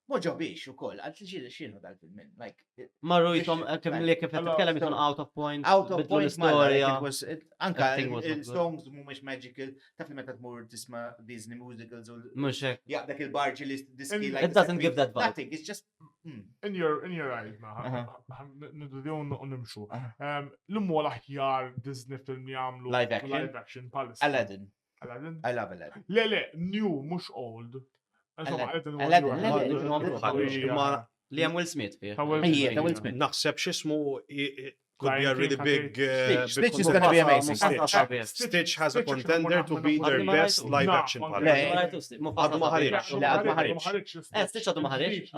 Moġo biex u koll, għal xinu dal-film.
Marru jitom, kif t-tkellem jitom out of point.
Out of point
l-istoria.
Anka
Acting was not
il-songs mumiex magical, taf li meta tmur tisma Disney musicals u
Mux hekk.
jaqdak il-barġi li diski
It doesn't give that vibe.
Nothing, it's just
In your eyes, ma, nidudjon u nimxu. L-immu l-aħjar Disney film li għamlu
Live action.
palissa.
Aladdin.
Aladdin?
I love Aladdin.
Le, new, mux old.
Aladdin,
Li hemm Will Smith fih.
Ta' Will Smith.
Naħseb xismu could be a really big
Stitch is gonna be amazing.
Stitch has a contender to be their best live action
Le,
Għadu ma ħarriġ.
Le, għadu ma ħarriġ.
Stitch għadu ma ħarriġ?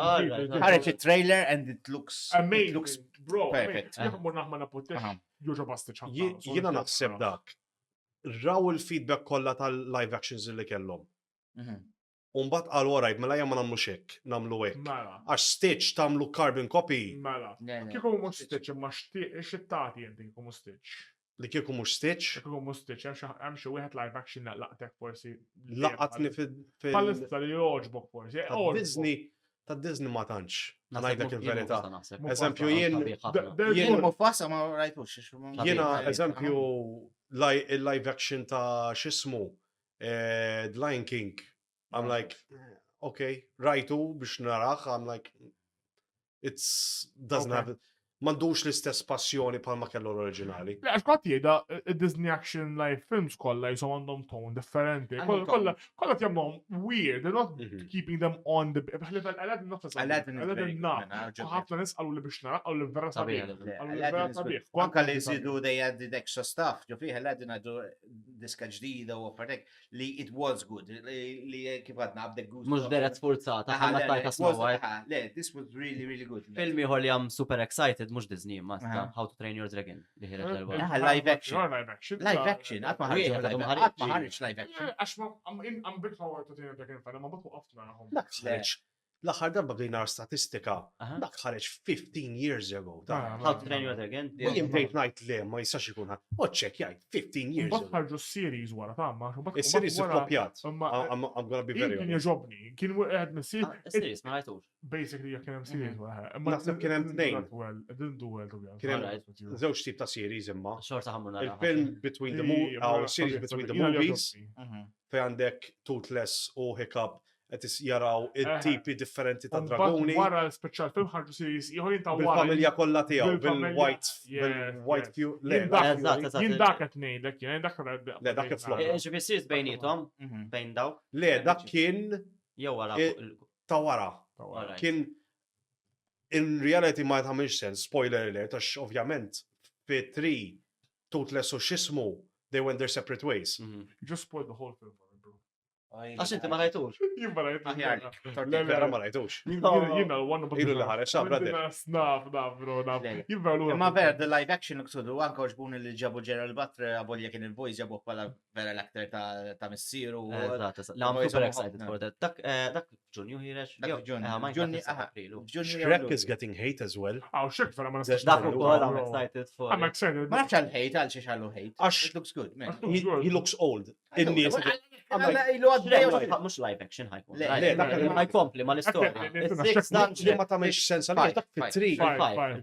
ħareġ il-trailer and it looks
Amazing, bro.
perfect.
Jekk naħma napottex, joġo basti ċabba.
Jiena naħseb dak. Raw il-feedback kollha tal-live actions li kellhom. Umbat għal warajt, mela jamma namlu xek, namlu hekk.
Mela.
Għax Stitch tamlu carbon copy
Mela. Kieku mux Stitch, imma xittati jenti kieku mux Stitch.
li kieku mux Stitch,
Kieku mux Stitch, hemm xi wieħed live action laqtek forsi.
laqatni fil
Palissa li joġbok forsi.
ta' Disney ma tantx. Ngħidlek il-verità.
Eżempju,
Eżempju, jien
Jien Mufasa ma rajtux.
jiena eżempju il-live action ta' xismu The Lion King. I'm like, okay, rajtu biex narax, I'm like, doesn't have m'għandux l-istess passjoni bħalma kellu l-oriġinali.
Le, għaxkat jgħida, Disney action live films kolla jisom għandhom tone differenti. Kolla tjamnom weird, they're not keeping them on the... Għaladin nafsa
Aladdin
ħafna nis għallu li biex nara, għallu li vera sabiħ.
Anka li jisidu they added extra stuff. Ġo fiħ Aladdin għadu diska ġdida u għafartek li it was good. Li kif għadna għabdek għuz.
Mux deret sfurzata, ħanna tajta smawa.
Le, this was really, really good.
Filmi ħor li għam super excited, mux Disney, ma How to Train Your Dragon.
Live action. Live action, għatma ħarġ live action.
Għax ma għam bit How to Train Your Dragon, fana ma batu għafna għahom.
Dak ħareġ. L-aħħar darba bdejna statistika. Dak ħareġ 15 years ago.
How to Train Your Dragon.
Jien bdejt ngħid le ma jistax ikun ħadd. Oċċek jgħid 15 years
Bat
ago.
ħarġu s-series wara tamma.
Is-series iffloppjat. I'm gonna be very
Kien
honest.
jaġobni, kien għed mis-series.
Series, ma rajtux.
Basically, jek kien hemm series wara.
Naħseb kien hemm tnejn.
Didn't do well, to be honest.
Kien hemm żewġ tip ta' series imma.
Xorta ħammurna.
Il-film between the movies, series between the movies, fej għandek Toothless u Hiccup qed jaraw it-tipi differenti ta' dragoni.
Wara l-speċjal film ħarġu series ieħor jinta wara.
Bil-familja kollha tiegħu, bil-white few.
Jien dak qed ngħidlek, jien dak
Le, dak flop.
Ġifi series bejnietom, bejn daw.
Le, dak kien
Jew wara.
ta' wara. Kien in reality ma jtħamilx sens, spoiler alert, għax ovvjament fi 3 Toothless u xismu, they went their separate ways.
You just spoiled the whole film.
Għax inti ma rajtux.
Jien ma rajtux.
Vera ma rajtux.
Jien one of
Ilu li ħareġ, brother.
Snaf, bro, naf. Jien vera
Ma ver, the live action uksudu, anka uġbun li ġabu Gerald Butler, għabolja kien il-voice ġabu pala vera l-aktar ta' missiru.
I'm super excited for that. Dak ġunju ħirex.
Shrek is getting hate as well.
Shrek vera ma nistax.
Dak ukoll I'm excited for.
I'm excited.
Ma nafx għal-hate, għal xiex għallu hate. It looks good.
He looks old. In-nies.
Mux live action ħajkun. Ma jkompli ma l-istoria.
Li ma tamiex sens għal dak fit-3.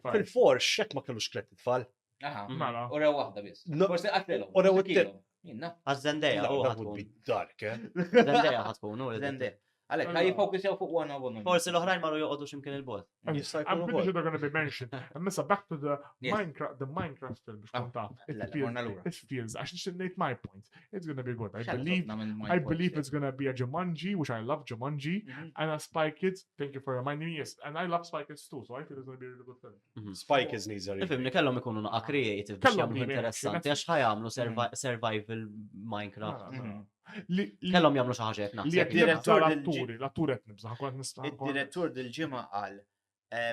Fil-4 xek ma kellux kredit tfal.
Ura wahda bis. Forse għatlilom.
Ura wittil.
Għaz-Zendeja,
That would be dark, eh?
Zendeja ħatkun,
Zende. Għalek, ħaj jifokus jaw fuq one of one.
Forsi l-oħrajn marru joqodu ximkien il-bot.
I'm pretty sure they're going to be mentioned. And Missa, back to the Minecraft film. It feels, I should make my point. It's going to be good. I believe it's going to be a Jumanji, which I love Jumanji, and a Spy Kids. Thank you for reminding me. Yes, and I love Spy Kids too, so I feel it's going to be a really good film.
Spy Kids needs a
Il-film li kellhom ikunu naqa creative biex jagħmlu interessanti għax ħajamlu survival Minecraft. Kellhom jagħmlu xi ħaġa
L-attur qed nibża.
Il-direttur dil-ġimgħa qal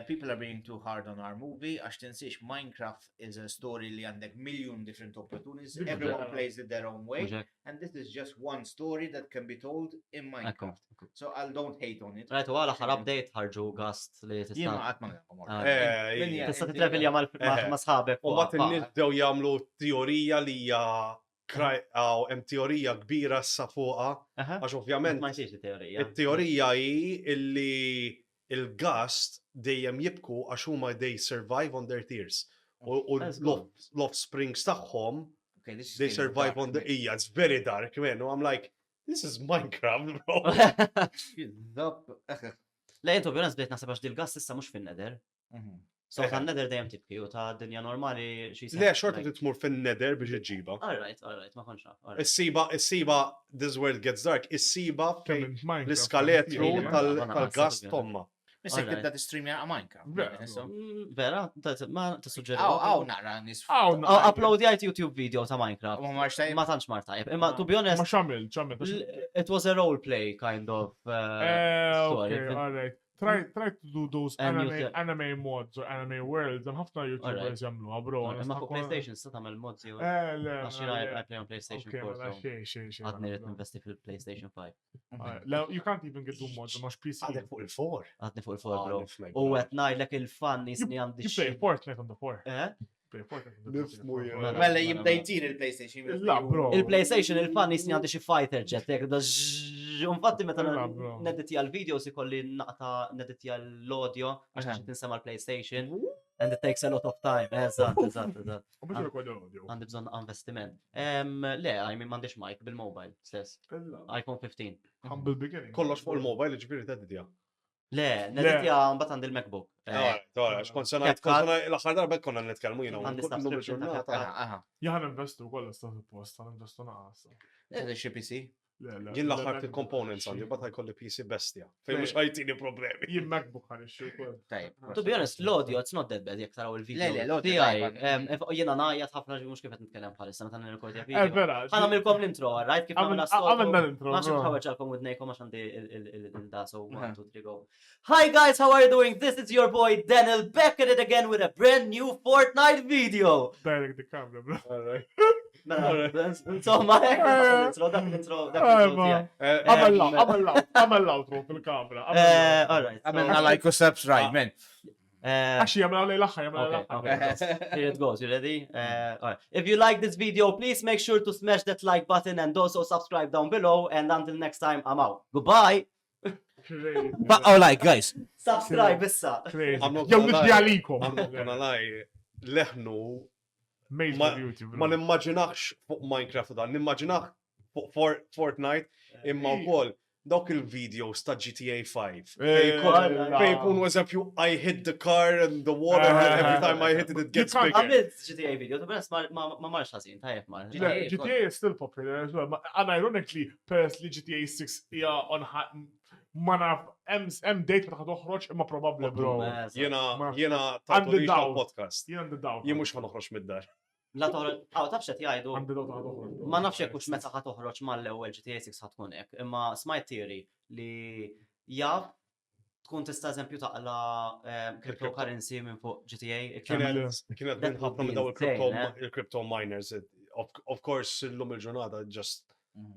people are being too hard on our movie għax tinsiex Minecraft is a story li għandek million different opportunities, everyone plays it their own way, and this is just one story that can be told in Minecraft. So I don't hate on it.
Rajtu għala ħar update ħarġu gast li tista'
Jien ma qatt ma
tista' titravelja ma' sħabek.
U mbagħad in-nies bdew jagħmlu teorija li hija hemm teorija kbira sa fuqha għax ovvjament it-teorija hi illi il-gast dejjem jibku għax huma they survive on their tears. U l-offsprings tagħhom they survive on the it's very dark, man. I'm like, this is Minecraft, bro.
Le, jentu bjorna zbdejt naħseb għax dil-gas issa mux fin-neder. So tan-neder dejjem tibki u ta' dinja normali xi.
Le, xorta titmur fin-neder biex iġġiba.
Alright, ma konx naf.
Is-siba, this world gets dark, is-siba fejn l-iskaletru tal-gas tomma.
Misek tibda t-streamja għa Minecraft.
Vera? Ma t-sugġeri.
Aw, naqra nis.
Uploadjajt YouTube video ta' Minecraft. Ma tantx mar tajjeb. Imma to be honest.
Ma xamil.
It was a role play kind of story.
Okay, alright. Try to do those anime mods or anime worlds. I'm ħafna YouTubers jamlu, bro.
Ma fuq PlayStation sta tagħmel mods jew. I play on PlayStation 4. Għadni rrid investi fil-PlayStation 5.
You can't even get do mods on PC.
Għadek fuq il-4.
Għadni fuq il-4, bro. U qed ngħidlek il-fan nisni għandi.
You play Fortnite on the 4.
Mela jibda jtir il-PlayStation.
La, bro.
Il-PlayStation il-fan nisni għandi xi fighter jet. Infatti meta neditja l-videos ikolli naqta neditja l-audio għax tinsema l-PlayStation and it takes a lot of time. Eżatt. Għandi bżonn investiment. Le, m'għandix mic bil-mobile stess. iPhone 15.
Humble beginning.
Kollox fuq il-mobile ġifieri tedidja.
Le, neditja mbagħad għandi l-MacBook.
Xkont sanajt, l-axar darba konna nitkellmu jina.
Għandi subscription ta' Caffe.
Jaħan investu kolla sta' post, għan investu naqas.
Xi PC?
Jien l-axar components għandi, bat ħajkolli PC bestja. Fej mux ħajtini problemi.
Jien MacBook għan ixxu kol.
To be honest, l-audio, it's not that bad jek taraw il-video.
Le, l-audio
Tijaj, jena najjat ħafna ġi mux kif nitkellem bħalissa, meta nirrekordja video.
Vera.
Għana milkom l-intro, right? Kif għamilna
Għamilna l-intro.
Ma xie ħawġalkom widnejkom għax għandi il-da, so 1, 2, 3, go. Hi guys, how are you doing? This is your boy Danyl, back at it again with a brand new Fortnite video.
Direct the camera, bro.
Insomma, intro, dak l-intro,
Għamel l-outro fil-kamera.
Alright.
Għamilna like u subscribe, man.
Għaxi għamel għalli l-axħa,
Here it goes, you ready? Alright. If you like this video, please make sure to smash that like button and also subscribe down below. And until next time, I'm out. Goodbye.
But oh, like, guys.
Subscribe issa.
Jow niddi għalikom.
Għamna laj, leħnu, ma nimmaġinax fuq Minecraft dan, nimmaġinax fuq Fortnite, imma wkoll dawk il-videos ta' GTA 5. Fej kun eżempju, I hit the car and the water, every time I hit it, it gets bigger.
Għamilt GTA video, ta' bens ma marx ħasin, tajjeb ma.
GTA is still popular as well, and ironically, peress li GTA 6 hija on ma naf, hemm date meta toħroġ imma probabbli bro.
Jiena tagħtu li podcast.
Jien għandi daw.
Jien mhux ħanoħroġ mid-dar.
La toħroġ, tafx qed jgħidu.
Għandi daw toħroġ.
Ma nafx hekk hux meta ħad toħroġ mal-ewwel GTA 6 ħad tkun hekk, imma smajt theory li jaf tkun tista' eżempju taqla cryptocurrency minn fuq GTA.
Kienet minn ħafna minn daw il-crypto miners. Of course, illum il-ġurnata just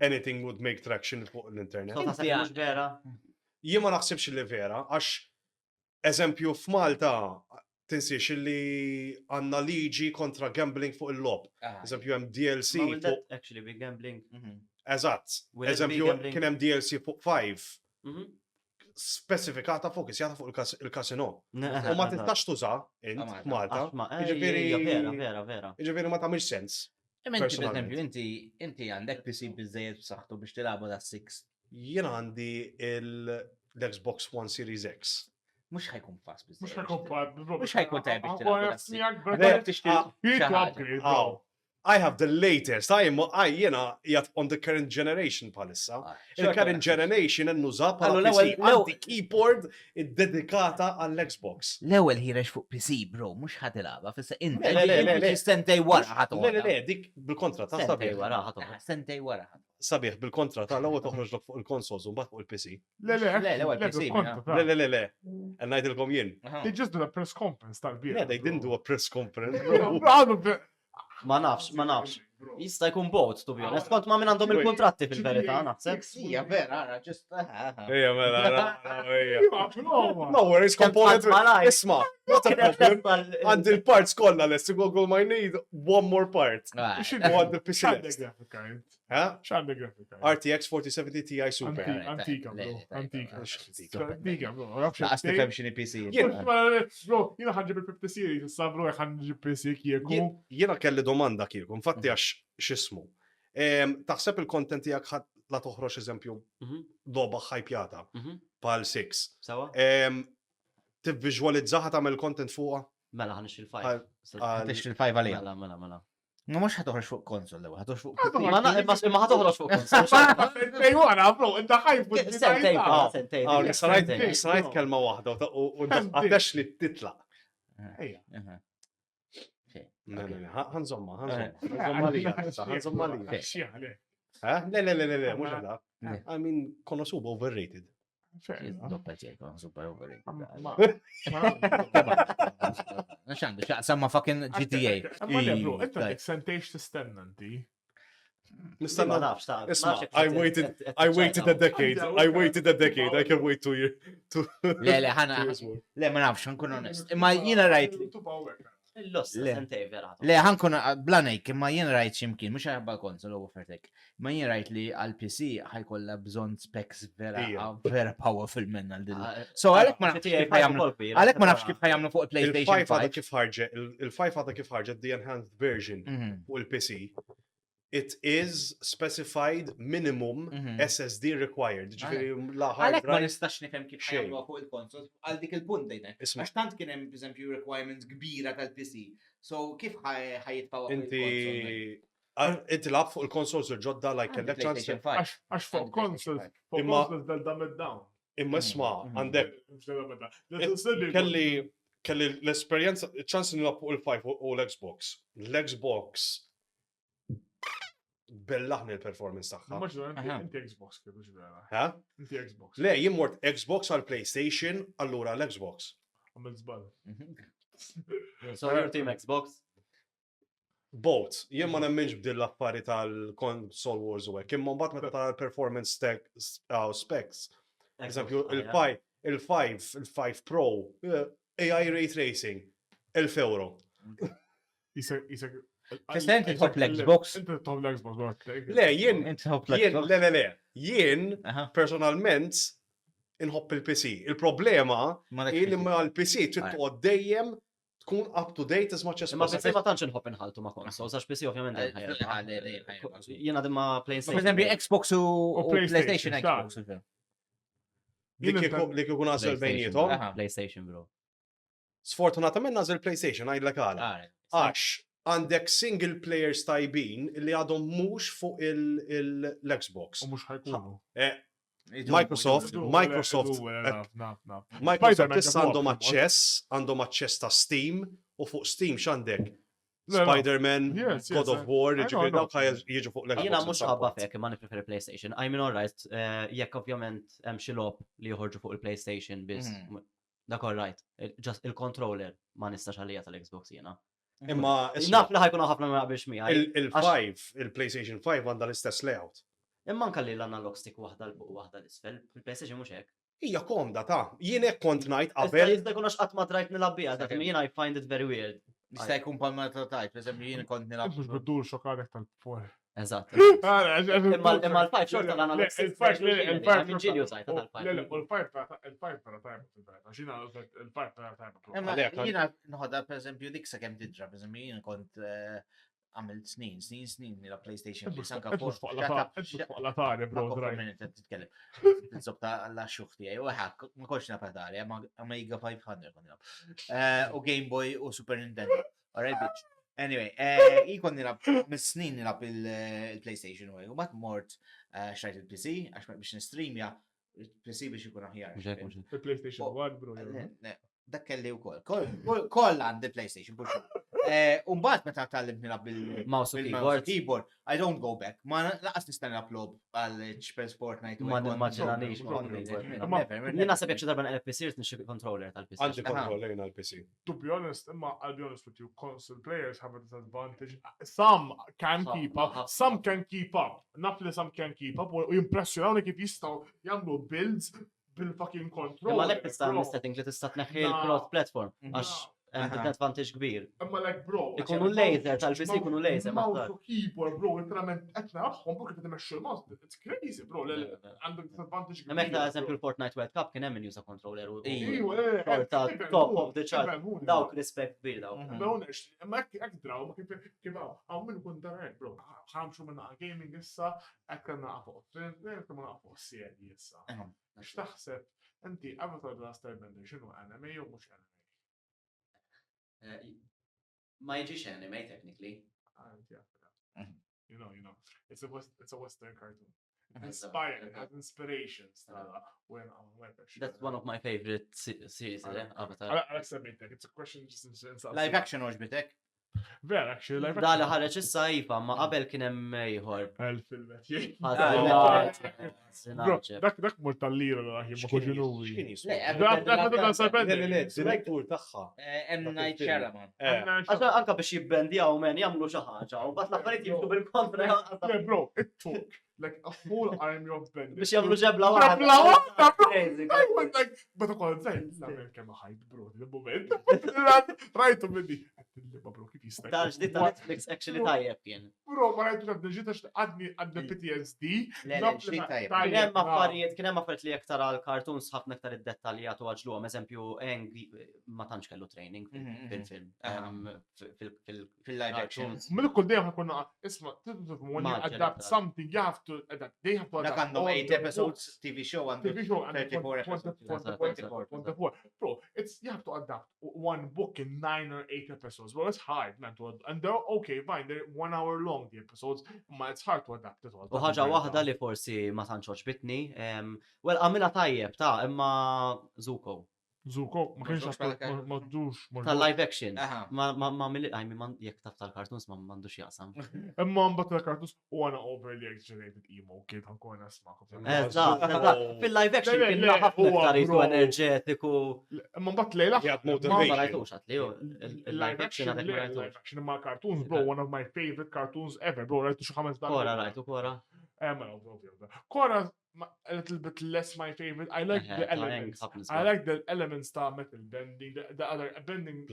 anything would make traction fuq l-internet.
So taħseb mhux vera?
Jien ma naħsibx li vera, għax eżempju f'Malta tinsiex li għandna liġi kontra gambling fuq il-lob. Eżempju hemm DLC fuq.
Actually be gambling.
Eżatt. Eżempju kien hemm DLC fuq 5. Specifikata fuq isjata fuq il-kasino. U ma tistax tuża int f'Malta. Jiġifieri ma tagħmilx sens.
Inti għandek PC biżejjed b'saħħtu biex tilagħbu da 6.
Jiena għandi l-Xbox One Series X.
Mux ħajkun fast biżejjed.
Mux ħajkun fast, bro.
Mux ħajkun tajb biex
tilagħbu.
I have the latest. Jiena jgħat on the current generation palissa. Il-current generation nuża bħala PC. Għandi keyboard id-dedikata għall-Xbox.
L-ewwel ħirex fuq PC, bro, mux ħatilaba. Fissa inti sentej wara ħatu.
Le, dik bil-kontra ta'
Sentej wara ħatu.
Sentej wara.
Sabiħ bil-kontra ta' l-ewwel toħroġ fuq il-konsols u mbagħad fuq il-PC.
Le,
PC.
Le. Ngħidilkom jien.
They just did a press conference tal-bira.
Yeah, they didn't do a press conference.
Ma nafx. Jista' jkun bot, to be honest. Kont ma minn għandhom il-kontratti fil-verità, naħseb.
Sija, vera, just.
Ejja, mela. No worries, component. Isma, not a problem. Għandi il-parts kollha lest, Google I need one more part. Għandi PC lest.
X'għandek grafika?
RTX 4070 Ti Super.
Antika, bro. Antika, bro.
Laqas tifhem x'inhi PC.
Bro, jiena ħanġib il-50 series, issa bro ħanġib PC kieku.
Jiena kelli domanda kieku, infatti għax x'ismu. Taħseb il-content tiegħek ħadd la toħroġ eżempju logħba ħajpjata bħal 6.
Sawa?
Tivviżwalizzaha tagħmel content fuqha?
Mela ħanix il-5.
Ħanix il-5 għalija.
Mela.
Ma mux ħatoħroġ fuq konsol, lewa, ħatoħroġ fuq PC.
Ma ħatoħroġ fuq konsol.
Ej, wara, bro, inta ħajf.
Sentej.
Sanajt kelma waħda u għaddex li titlaq. Ħanżomma lija. Le, mux għada. I mean, konosuba overrated.
Doppel ċejka, super overrated. Naxandu, xaqsamma fucking GTA.
Ma bro, inta sentejx tistenna inti.
Nistanna nafx ta' isma, I waited a decade. I can wait 2 years.
Le, ħana. Le, ma nafx, nkun onest. Imma jina rajt.
Sentej vera.
Le, ħankun blanek, imma jina rajt ximkien, mux ħabba konsol u fertek. Ma jina rajt li għal-PC ħajkolla bżon specs vera powerful minna l-dil. So għalek ma nafx kif ħajamlu fuq il-PlayStation 5.
Il-5 għada kif ħarġet the enhanced version u il-PC. it is specified minimum SSD required. Ġifieri la hard
Għalhekk ma
drive.
nistax nifhem kif
Xejn.
ħajamluha fuq il-konsols għal dik il-punt dejna.
Isma'.
Għax tant kien hemm pereżempju requirements kbira tal-PC. So kif ħajitfawha fuq
Inti
il-konsol?
inti lab fuq il-consoles il-ġodda like kellek ċans.
PlayStation 5.
Għax fuq consoles, fuq
Imma-
consoles del-dumb it down.
Imma isma' għandek
Kelli.
kelli l-esperjenza, ċans nilab fuq il-5 u l-Xbox. L-Xbox bellaħni l-performance tagħha.
Inti Xbox kienu ġvera.
Ha?
Inti Xbox.
Le, jien mort Xbox għal PlayStation, allura l-Xbox.
Għamil zbal.
So your team Xbox?
Both. Jien ma nemminx bdil l-affari tal-console wars u hekk. Imma mbagħad meta tara l-performance specs. Eżempju, il-5 Pro, AI Ray Tracing, €1,000.
Isek.
Tista' inti tħobb l-Xbox?
Inti tħobb l-Xbox.
Le, jien,
Inti tħobb
le. Jien,
Aha.
personalment, inħobb il-PC. Il-problema,
Ma
li ma l-PC trid toqgħod dejjem tkun up to date as much as
Imma PC
possible.
ma tantx inħobb inħaltu ma' konsoles, għax PC ovvjament jiena dimma PlayStation.
Per esempio, Xbox u
PlayStation,
PlayStation Xbox.
Li kieku nażel bejnietom.
PlayStation, bro.
Sfortunatament nażel PlayStation, għajdlek għala. Għax għandek single players tajbin li għadhom mhux fuq l-Xbox.
U mux ħajkunu.
Microsoft issa għandhom aċċess ta' Steam u fuq Steam x'għandek Spider-Man, God of War, ġifieri dawk jiġu fuq l-Xbox.
Jiena mhux ħabba fek imma nippreferi PlayStation. I mean alright, jekk ovvjament hemm xi lob li joħorġu fuq il-PlayStation biss. Dak alright. Just il-controller ma nistax għalija tal-Xbox jiena.
Imma
Naf li ħajkun ħafna ma jaqbilx miegħi.
il-5, il-PlayStation 5 għandha l-istess layout.
Imma nkalli l-analog stick waħda l-fuq waħda l-isfel, il-PlayStation mhux hekk.
Hija komda ta' jien hekk kont ngħid
Issa
qabel
jista' jkun għax qatt ma trajt nilabbiha, ta' jiena I find it very weird.
Jista' jkun palma ta' tajt, per esempio, jien kont nilab.
Mux biddur xokarek tal-fuq.
Eżatt.
Imma
Imma l-5 xorta l-analog stick. I'm genius għajta tal-5.
il-5 pera tajba. Għaxina il-5 pera tajba.
Imma
Għalhekk,
jiena nħodha per esempio dik sakemm tidra, per esempio, jien kont għamilt snin nilab PlayStation.
Fuq l-atari, bro, draj.
titkellem. Tizzobta għalla-xuħ tiegħi, u ħak, ma konx nilab Atari, ma Amiga 500 kont nilab. U Game Boy u Super Nintendo. Alright, bitch. Anyway, jikon nilab, mis-snin nilab il-PlayStation u bat mort xrajt il-PC, għax biex nistreamja, il-PC biex jikun aħjar.
Il-PlayStation 1, bro.
Dak kelli Ukoll. Koll għandi PlayStation, Umbat meta tallim nilab
Mouse u
keyboard, I don't go back. Ma laqas nista' nilab lob għal ċipel Fortnite.
Ma nimmaġinanix. Jien naħseb jekk xi darba nqleb PC nixxi controller tal-PC.
għandi kontroller jien għall-PC.
To be honest, I'll be honest with you, console players have a disadvantage. Some can keep up, some can keep up. Naf li some can keep up, u impressjonawni kif jistaw jagħmlu builds bil-fucking controller.
Imma lek tista' setting li tista' tneħħi l-cross platform għax hemm advantage kbir.
Imma like bro,
Ikunu laser tal-PC ikunu laser ma
mouse u keyboard, bro, intrament qed naħħom bro kif timexxu l-mouse. It's crazy, bro. Għandek disadvantage kbir.
Hemmhekk ta' eżempju l-Fortnite World Cup kien hemm min juża controller u
ta'
top of the chart. Dawk respect kbir dawk.
Imma hekk draw, ma kif hawn min ikun darek, bro. Ħamxu minn gaming issa, hekk kanna fuq. Hekk ma fuq serji issa. X'taħseb inti Avatar The Last Airbender x'inhu anime jew mhux anime?
Ma jiġix anime technically.
You know. It's a Western cartoon. Inspired, it has inspirations.
That's one of my favorite series, Avatar.
I'll accept it. It's a question just in
Live action oġbitek?
Vera, actually, live
Da li ħareġ issa iva, ma qabel kien hemm ieħor.
Il-filmet.
Bro,
dak mur tal-lira l-aħi ma kuġinuwi.
Direttur tagħha.
M. Night Shyamalan.
Għaxa anka biex jibbendjaw men jagħmlu xi ħaġa u bat l-affarijiet jibdu bil-kontra.
Bro, it took like a whole army of benders.
Biex jagħmlu ġebla waħda.
Ġebla waħda, bro! I was like, but ukoll żejn, nagħmel kemm ħajt, bro, il-moment. Rajtu minni. il-liba, bro, kif jista'
Ta' ġdid ta' Netflix actually tajjeb kien.
Bro, ma rajtu għad nġitax għadni PTSD.
Kien hemm affarijiet li aktar għal cartoons ħafna aktar id-dettaljat u għaġluhom, eżempju, Eng ma tantx kellu training fil-film.
Fil-live action.
Mill kull dejjem ħakun isma' when you adapt something, you have to adapt. They have to
Dak
adapt.
għandhom 8 episodes, TV show għandu
TV show and
34 episodes.
24. Bro, you have to adapt one book in 9 or 8 episodes. Bro, it's hard, man. And they're okay, fine. They're 1 hour long, the episodes, but it's hard to adapt it all.
U ħaġa waħda li forsi ma tantx oġbitni, well, għamilha tajjeb ta' imma Zuko.
Zuko, ma kienx ma ddux.
Tal-live action. Jekk taf tal-cartoons ma m'għandux jaqsam.
Imma mbagħad tal-cartoons u għana overly exaggerated emo kid ħankun nisma'.
Fil-live action kien ħafna aktar jitu enerġetiku.
Imma mbagħad lejla.
Ma rajtux għatli, il-live action għadek ma
Live
rajtux.
action imma cartoons, bro, one of my favorite cartoons ever, bro. Rajtu xi 5
Kora rajtu, kora.
Kora, a little bit less my favorite. I like the elements. I like the elements ta' metal bending, the other bending.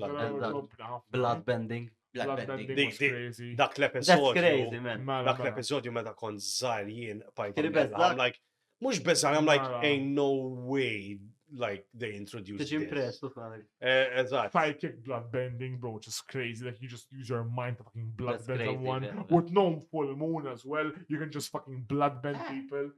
Blood bending.
Blood bending was crazy.
Dak
That's
l-episodju.
crazy, man.
Dak l-episodju meta kon żgħar jien
Kien beżżak?
I'm like, mhux beżżak, I'm like,
Mela.
ain't no way like they introduced
Tiġi
this.
impress,
Eżatt.
Sidekick blood bending, bro, which is crazy. Like you just use your mind to fucking blood
That's
bend
crazy,
someone.
man.
With no full moon as well, you can just fucking blood bend people.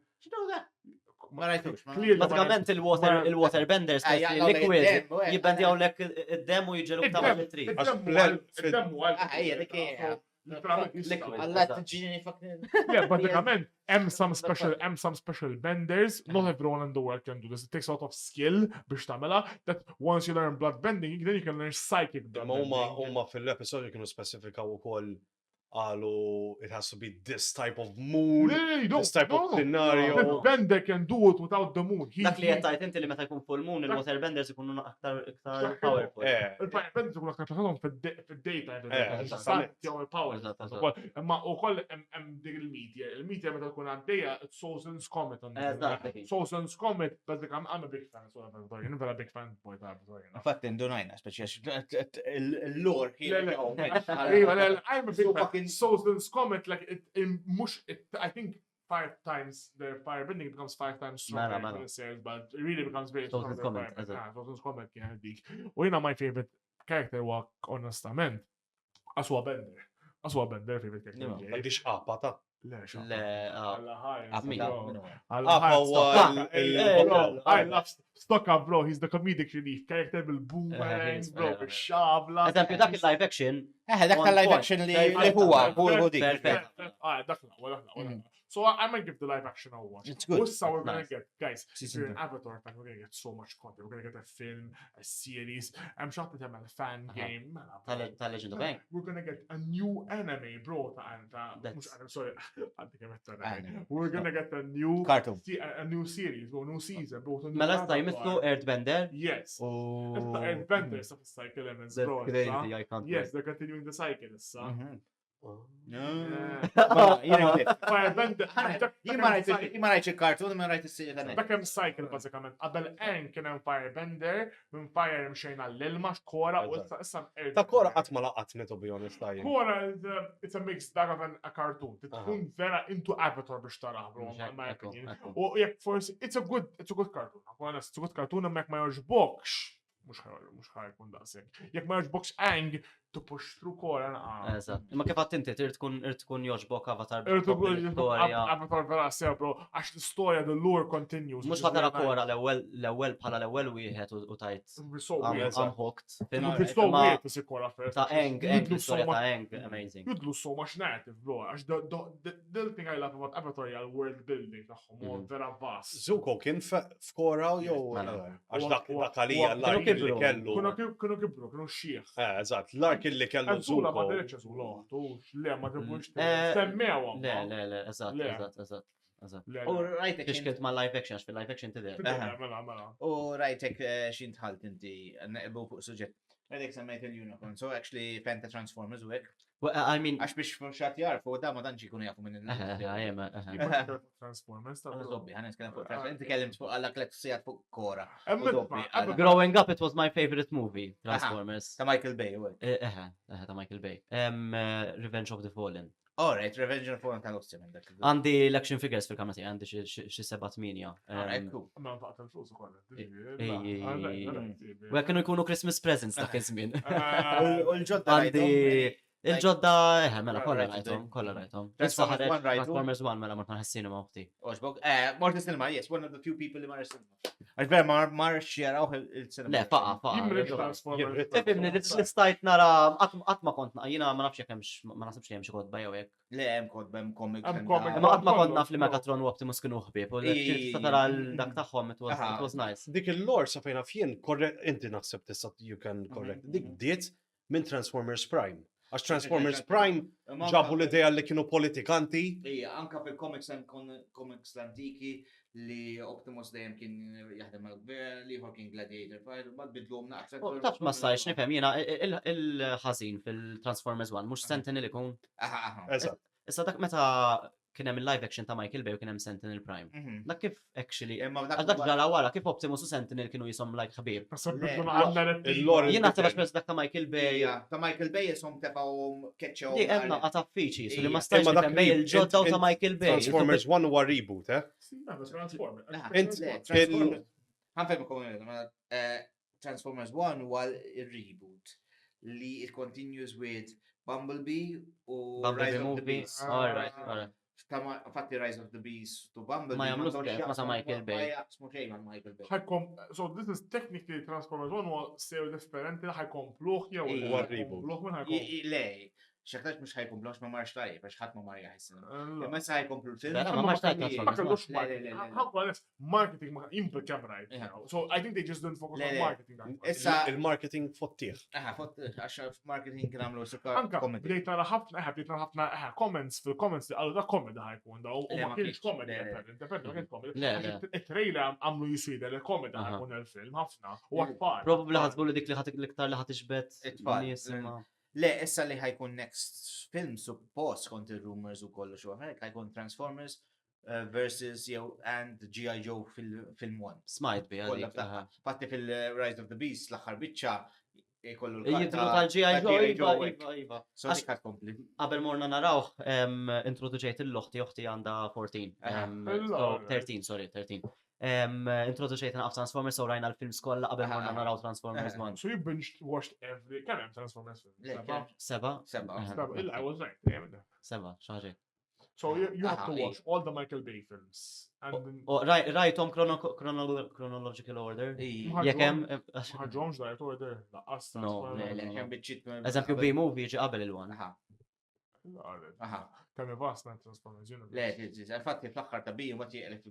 Ma rajtux.
Basikament il-water benders, liquid, jibbendjaw lek id-dem u jġelu ta' tri.
Alla t-ġini fucking.
Yeah, but some special benders. Not everyone in the world can do this. It takes a lot of skill biex tamela. That once you learn blood bending, then you can learn psychic blood bending.
Huma fil-episodju kienu specifikaw ukoll għalu it has to be this type of moon, this type of scenario.
The bender can do it without the moon.
Dak li jettajt inti li meta jkun full moon, il-water benders ikunu aktar powerful.
Il-fire benders ikunu aktar plasatom fid-data. Il-power. Imma u koll dik il-media. Il-media meta tkun għaddeja, it's Soulson's Comet. Soulson's Comet, but I'm a big fan. I'm a big fan.
Fatt indunajna, speċi il-lore.
I'm a big fan. Soulson's Comet, like I think 5 times their fire bending becomes 5 times stronger than it says, but it really becomes very strong. Soulson's Comet kien dik. U jina my favorite character walk, honestament, Aswa Bender favorite character.
Għadix qapata.
Le, I love Stocka, bro. He's the comedic relief character bil-boomerang, bro, bil-xabla.
Eżempju, dak il-live action.
Dak il-live action li huwa dik.
Dakna. So I might give the live action a watch.
It's good.
What's we're gonna get, guys? If you're an Avatar fan, we're gonna get so much content. We're gonna get a film, a series. I'm shocked that I'm a fan game.
Tal-Legend of Aang.
We're gonna get a new anime, bro. Sorry, we're gonna get a new
Cartoon.
A new series, bro, new season, bro.
Mela sta jmislu Earthbender?
Yes. Earthbender stuff is like elements, bro.
Crazy, I can't wait.
Yes, they're continuing the cycle,
Jima rajt il-kartun, jima rajt il-sirja.
Bekkem cycle, bazzikament. Qabel Aang kien hemm Firebender, minn Fire mxejna l-ilma, Kora, u issa
Ta' Kora qatt ma laqatni, to be honest.
Kora, it's a mixed bag of a cartoon. Tkun vera into Avatar biex taraħ, bro, in my opinion. U jekk forsi, it's a good cartoon. It's a good cartoon, imma jekk ma joġbokx, mux ħajkun daqsek. Jekk ma joġbokx Aang, to push through Kora.
Imma kif għat inti, tkun joġbok Avatar.
Avatar vera sew, bro, għax l-istoria, the lure continues.
Mux ħatara Kora l-ewel bħala l-ewel wieħed u tajt. I'm hooked.
So weird to see Kora first.
Ta' Aang, l-istoria ta' Aang, amazing.
You'd lose so much narrative, bro. Għax the thing I love about Avatar hija l-world building tagħhom, vera vast.
Zuko kien f'Kora jew għax dak għalija l-ark li kellu.
Kienu kibru, kienu xieħ.
Eżatt, l-ark li kellu
Zula ma
Zuko.
dirċa Zula, le ma tibux semmewhom.
Le, eżatt.
U rajtek
Kixkilt ma live action, fil-live action tidher.
Mela.
U rajtek xintħalt inti, neqbu fuq suġġett. Għedek semmejt il-unicorn, so actually fenta Transformers u għek.
I mean,
Għax biex xat jarfu, da ma danġi kunu jafu minn
Transformers.
Zobbi, ħanis kellem fuq Transformers. Inti kellim fuq għallak l-eksijat fuq Kora.
growing up it was my favorite movie, Transformers.
Ta' Michael Bay, u għek.
Ta' Michael Bay. Revenge of the Fallen.
Alright, Revenge of the Fallen tal-ossi minn dak.
Għandi l-action figures fil-kamra tiegħi, għandi xi 7-8.
Ma nfaqt il-flus ukoll.
U kienu jkunu Christmas presents dak iż-żmien.
U l-ġodda
Għandi il-ġodda, mela kollha rajthom. Transformers 1 mela mort naħessinu ma' uħti.
Oġbok, mort il-cinema, yes, one of the few people li mar il-cinema. Għax vera mar xjaraw il-cinema.
Le, faqa. Tifimni, l-istajt nara, għatma kont, jina ma nafx jekk ma nasibx jem xi kodba jew hekk.
Le, hemm kodba, hemm comic.
Ma għatma kont naf li Megatron u Optimus kienu ħbieb, u l-ċirta tara l-dak tagħhom, it was nice.
Dik il-lore sa fejna fien, inti naħseb tista' you can correct. Dik diet minn Transformers Prime. Għax Transformers Prime ġabu l-ideja li kienu politikanti.
Ija, anka fil-comics comics l-antiki li Optimus dejjem kien jaħdem mal-gvern, li kien gladiator, ma bidlhom naqsek.
Taf ma stajx nifhem jiena il-ħażin fil-Transformers 1 mhux Sentinel ikun.
Eżatt.
Issa dak meta kien hemm il-live action ta' Michael Bay u kien hemm Sentinel Prime. Dak kif actually għax dak ġala wara kif Optimus u Sentinel kienu jisom like ħbieb. Jien naħseb għax dak ta' Michael Bay.
Ta' Michael Bay jisom tefgħu keċċew.
Li hemm naqgħa affiċi, li ma stajx nifhem bej il-ġodda u ta' Michael Bay.
Transformers 1 huwa reboot,
Transformers 1 huwa il-reboot li it continues with Bumblebee u Rise of the Beast.
Alright.
Fatti Rise of the Beast to Bumblebee.
Ma jagħmlu ma sa Michael Bay.
Michael Bay.
So this is technically Transformers 1 huwa sew differenti ħajkompluh jew
huwa reboot.
Lej, xektax mux ħajkompluħx ma marx tajib, għax ħat ma mar jaħissin. Ma sa ħajkomplu l-film.
Ma marx tajib.
Marketing ma implika right. So I think they just don't focus on marketing.
Il-marketing fottieħ.
Għax marketing kien għamlu s-sukar.
Anka, bdejt nara ħafna comments fil-comments li għallu da komedi ħajkun da, u ma kienx komedi, il-trailer għamlu jiswida li komedi ħajkun il-film, ħafna, u għakbar.
Probably ħatbullu dik li ħatiktar li ħatixbet.
Le, issa li ħajkun next film suppost kont il-rumors u kollu xo għamek, ħajkun Transformers versus and G.I. Joe film 1.
Smajt bi għalik.
Fatti fil-Rise of the Beast, l-axar bicċa, kollu
l-karta. tal-G.I. Joe, iva.
So dik ħad kompli.
Qabel morna naraw, introduċejt il-loħti għanda 13, introduċejt naqaf Transformers u rajna l-films kollha qabel morna naraw Transformers 1.
So you watched every, kemm hemm Transformers film?
Seba?
I was right.
Seba, xaġi.
So you have to watch all the Michael Bay films.
Rajtom chronological order. Jekk hemm.
Ħaġomx right order.
No,
le.
Eżempju B-movie ġi qabel il-1.
Kemm vasta Transformers.
Le, infatti fl-aħħar ta' bija ma tieqlek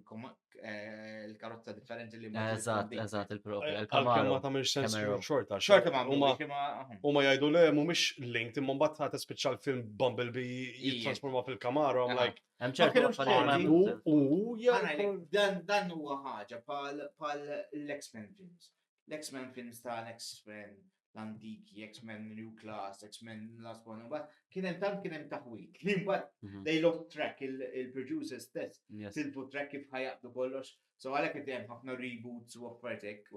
il-karozza differenti li
Eżatt, il-propri.
Għal-kem ma tamilx sens xorta.
Xorta ma'
U ma jgħidu le mumiex linked imma mbagħad ħadd tispiċċa l-film Bumblebee jittransforma fil-Camaro, I'm like
hemm ċertu
dan huwa ħaġa bħal l-X-Men films. L-X-Men films ta' X-Men l-antiki, X-Men New Class, X-Men Last One, but kien hemm taħwit. Li mbagħad they lost track il-producers stess. Tilfu track kif ħajaqdu kollox. So għalhekk qed hemm ħafna reboots u offertek.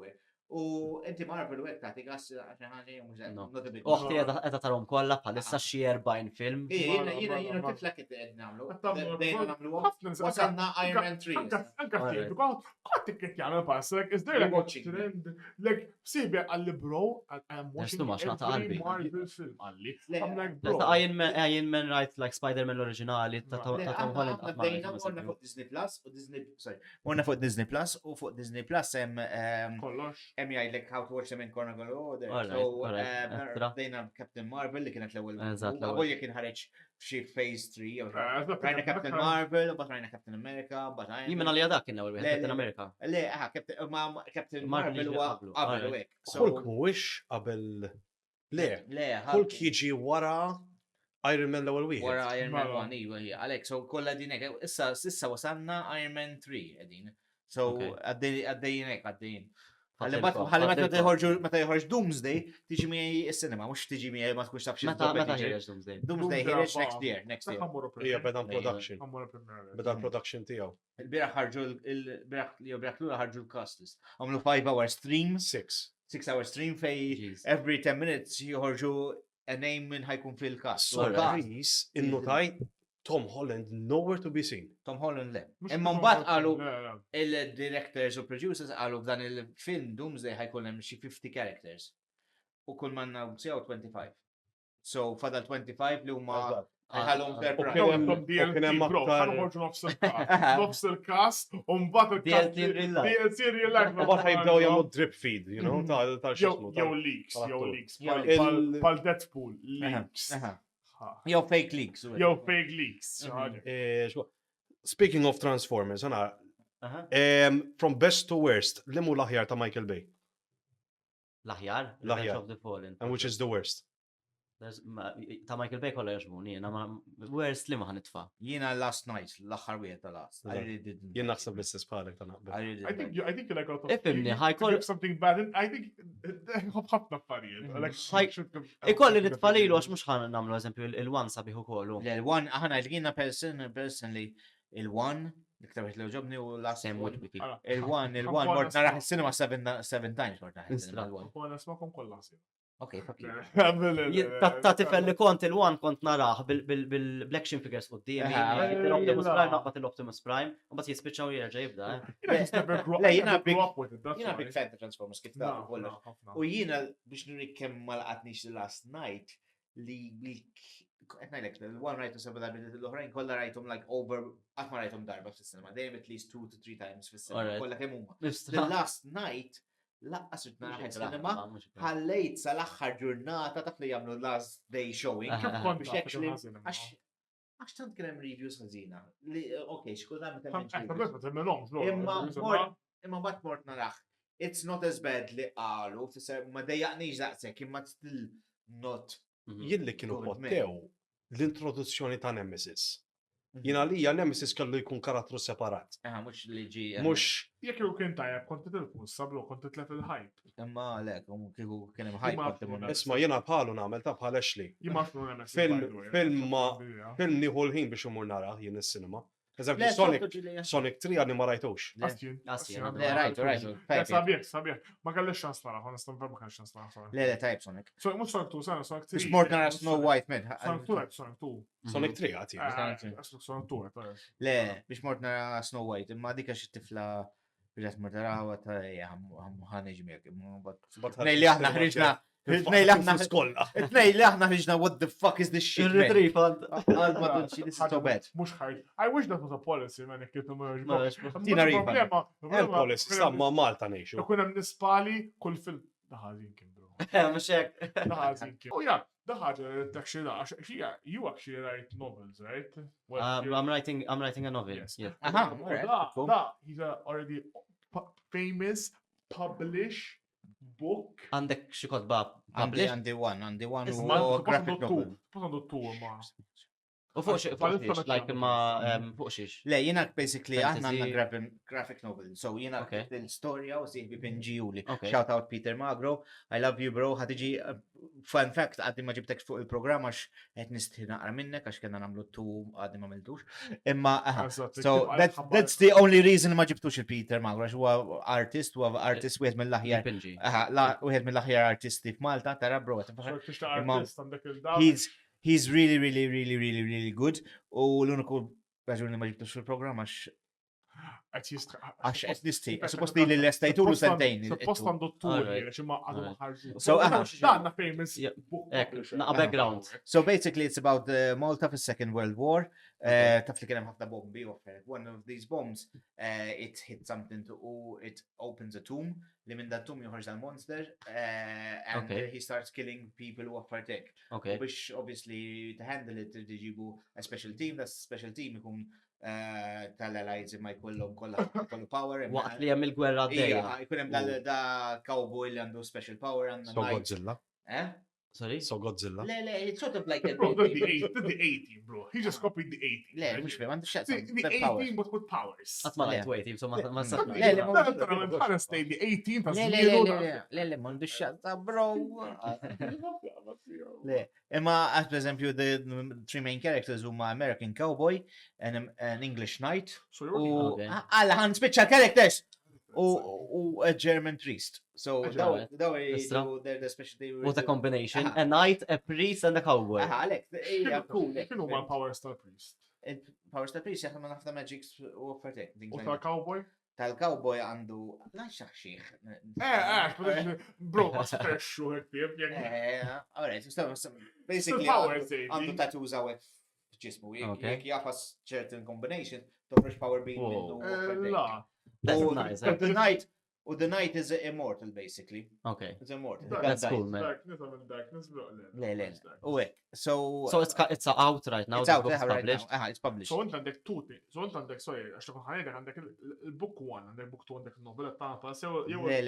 U inti Marvel u hekk tagħtik għaxi ħaġa mhux
Oħti qiegħda tarhom kollha bħalissa xi 40 film.
Jiena tiflek qed nagħmlu. Dejna nagħmluha. Wasalna Iron Man 3.
Anka fil kont tikket jagħmel pass, like is there like trend like sibi għalli bro I'm watching every Marvel film għalli. I'm like bro.
Iron Man right like Spider-Man l-oriġinali ta' Tom Holland.
Morna fuq Disney Plus u morna fuq Disney Plus u fuq Disney Plus hemm
kollox.
Hemm jgħidlek how to watch them in chronological order. So dejna Captain Marvel li kienet l-ewwel. Għabolja kien ħareġ f'xi phase 3. Rajna Captain Marvel, bat rajna Captain America, bat rajna.
Jimmen għalli għadak kien l-ewwel Captain America.
Le, Captain Marvel huwa qabel u hekk.
Hulk mhuwiex qabel le. Hulk jiġi wara Iron Man l-ewwel wieħed.
Wara Iron Man 1 iwa hija. Għalhekk so kollha din hekk. Issa wasalna Iron Man 3 qegħdin. So għaddejjin hekk għaddejjin. meta jħorġ Doomsday, tiġi miegħi is-cinema, mhux tiġi miegħi ma tkunx taf xi.
Meta ħireġ Doomsday?
Doomsday ħireġ next year.
Hija beda production. Beda production tiegħu.
Il-bieraħ ħarġu il-bieraħ lura ħarġu l-cast list. Għamlu 5-hour stream, 6-hour stream fej every 10 minutes jħorġu a name minn ħajkun fil-cast.
Surprise, innotaj Tom Holland nowhere to be seen.
Tom Holland le. Imma mbagħad qalu il-directors u producers qalu f'dan il-film Doomsday ħajkun hemm xi 50 characters. U kull manna sew 25. So fadal 25 li huma ħalhom
nofs il-cast u mbagħad DLC real life.
Mbagħad ħajbdew jagħmlu drip feed, you know, tal-xismu.
Jew leaks. Pal Deadpool leaks.
Jew fake leaks.
Speaking of Transformers, from best to worst, li mu l-aħjar ta' Michael Bay?
L-aħjar?
L-aħjar.
And
And which is the worst?
Ta' Michael Bay kollha jaġbuni, ma worst li ma ħanitfa'.
Jiena last night, l-aħħar wieħed ta' last. I really didn't.
Jien naħseb l-istess bħalek ta' naqbel.
I think you like out of
Ifimni, ħajkoll
something bad. I think ħafna affarijiet.
Ikolli nitfalilu għax mhux ħan nagħmlu eżempju il-one sabiħ ukollu.
Il-one, aħna jiena personally, il-one, iktar li ġobni u last
Same
one.
with Wiki.
Il-one, mort naraħ il-cinema 7 times mort naraħ il-cinema.
Huwa nismakom kollha.
Okay, fuck you.
Ta' tifel li kont il-one kont naraħ bil-Black Figures qoddimi, l-Optimus Prime naqbad l-Optimus Prime, u bat jispiċċaw jerġa' jibda.
Le, jiena big fan ta' Transformers kif ta' kollox. U jiena biex nurik kemm ma laqatniex last night li ngħidlek l-one rajtu seba' darbi l-oħrajn kollha rajthom like over qatt ma rajthom darba fis-cinema, dejjem at least 2 to 3 times fis-cinema kollha kemm huma. Last night laqqas rid naraħ il-cinema, ħallejt sal-aħħar ġurnata taf li jagħmlu last day showing. Għax tant kien hemm reviews ħażina. Okej, xkultant imma mbagħad mort naraħ. It's not as bad li qalu, ma dejjaqniex daqshekk imma still not.
Jien li kienu pottew l-introduzzjoni ta' Nemesis. Jina li Nemesis kellu jkun karattru separat.
Mux li ġi.
Mux.
Jek jew kien tajab, konti tilfu, sablu, konti tlet il-hype.
Imma lek, kiku kien hemm hype.
Isma jena bħalu namel ta' bħal Ashley.
Jimaxlu Nemesis.
Film nieħu l-ħin biex umur nara jien is-cinema. Eżempju, Sonic 3 għadni ma rajtux.
Sabiħ. Ma kellix xans nara, honestan ma kellix xans nara.
Le, tajb Sonic.
Mux Sonic 2, Sonic 3.
Biex mort nara Snow White man.
Sonic 2.
Sonic 3 għati.
Sonic 2.
Le, biex mort nara Snow White, imma dika xi tifla biex mort nara għu ta' ħanġi mek. Nej li aħna ħriġna. Tnej li aħna ħriġna what the fuck is this shit?
Il-retrieve
this is so bad.
Mux ħajt. I wish that was a policy, man, jek kienu
Tina rifa.
Il-policy, samma Malta neħxu.
Kun hemm nispali kull fil- Daħazin kien, bro.
Mux hekk.
Daħazin kien. Oh yeah, daħħaġa actually you actually write novels, right?
I'm writing a novel.
Yes.
Yeah.
He's already famous, published book.
Għandek xi kotba
Għandi one u graphic novel.
U fuq xiex, like ma fuq xiex.
Le, jena basically aħna għanna graphic novel. So jena l-storja u siħbi pinġiuli. Shout out Peter Magro. I love you bro. Ħatiġi, fun fact, għaddi ma ġibtek fuq il-program għax għet nistħi naqra minnek għax kena namlu tu għaddi ma miltux. Imma, so that's the only reason ma ġibtux il-Peter Magro għax huwa artist u wieħed mill-aħjar. Wieħed mill-aħjar artisti f'Malta, tara bro. He's really good. U l-uniku raġuni ma ġibtux fil-programm għax qed nisti. Suppost li l-estajtu lu sentejn.
Suppost għandu t-turi, ximma għadu maħarġu.
So,
Danna famous.
Naqa background.
So basically it's about Malta for Second World War. Taf li kienem ħafna bombi offer. One of these bombs, it hit something it opens a tomb. Li minn that tomb joħorġ dal-monster. And he starts killing people who offer tek. Biex obviously to handle it, diġibu a special team. That special team ikun tal-allies imma jkollhom kollu power.
Waqt li hemm il-gwerra d-dejja.
Ikun hemm da cowboy li għandu special power.
So Godzilla.
Sorry?
So Godzilla.
Le, it's sort of like a
Bro, the 80, bro. He just copied the 80.
Le, mux fem, għandu xaqsam.
The 18 but with powers.
Għatma lajt waiting, so ma
Le,
The 18 ta'
Le, mandu xaqta, bro. Le, imma, per esempio, the three main characters huma American cowboy, an English knight, u għan special characters, u a German priest. So, they're the specialty.
What a combination. A knight, a priest, and a cowboy.
Għalek, cool.
Kienu ma' power star priest.
Power Star Priest jaħdem ma' nafta magics u offertek.
U tal-cowboy?
Tal-cowboy għandu, la xaxxiħ.
Bro, ma' s-ferxu il-ktieb.
Alright, basically għandu tattoos għawek ġismu. Jek jafas certain combination, toffrex power beam minnu.
La.
That's nice.
The knight is immortal, basically.
Okay.
It's immortal.
That's cool, man.
Darkness, bro.
Le. So
it's out right now.
It's out right now. It's published.
So inta għandek tuti. So inta għandek, sorry, għax tkun ħajja għandek il-book 1, għandek book 2, għandek il-novella ta' sew.
Le,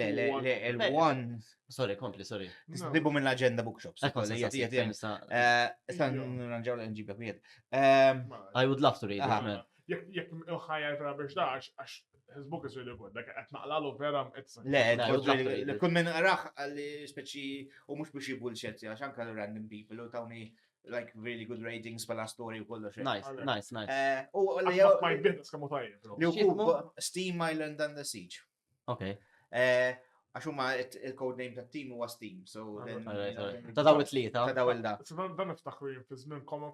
il-one.
Sorry, kompli, sorry.
Tistibu minn l-agenda bookshops. Istan nranġaw l-nġibek bied.
I would love to read it, man.
Jek ħajja vera biex daċ, għax his book is really good. Like, naqlalu vera,
Le, kun minn raħ għalli speċi u mux biex bullshit, għax anka random people u tawni like really good ratings pala story u kollu xej.
Nice.
U my business kamu tajjeb.
Steam Island and the Siege.
Okay.
Għax huma il-code name ta' team huwa Steam, so
Ta' daw it-tlieta.
Ta' daw il-da.
Dan niftakru fi żmien konna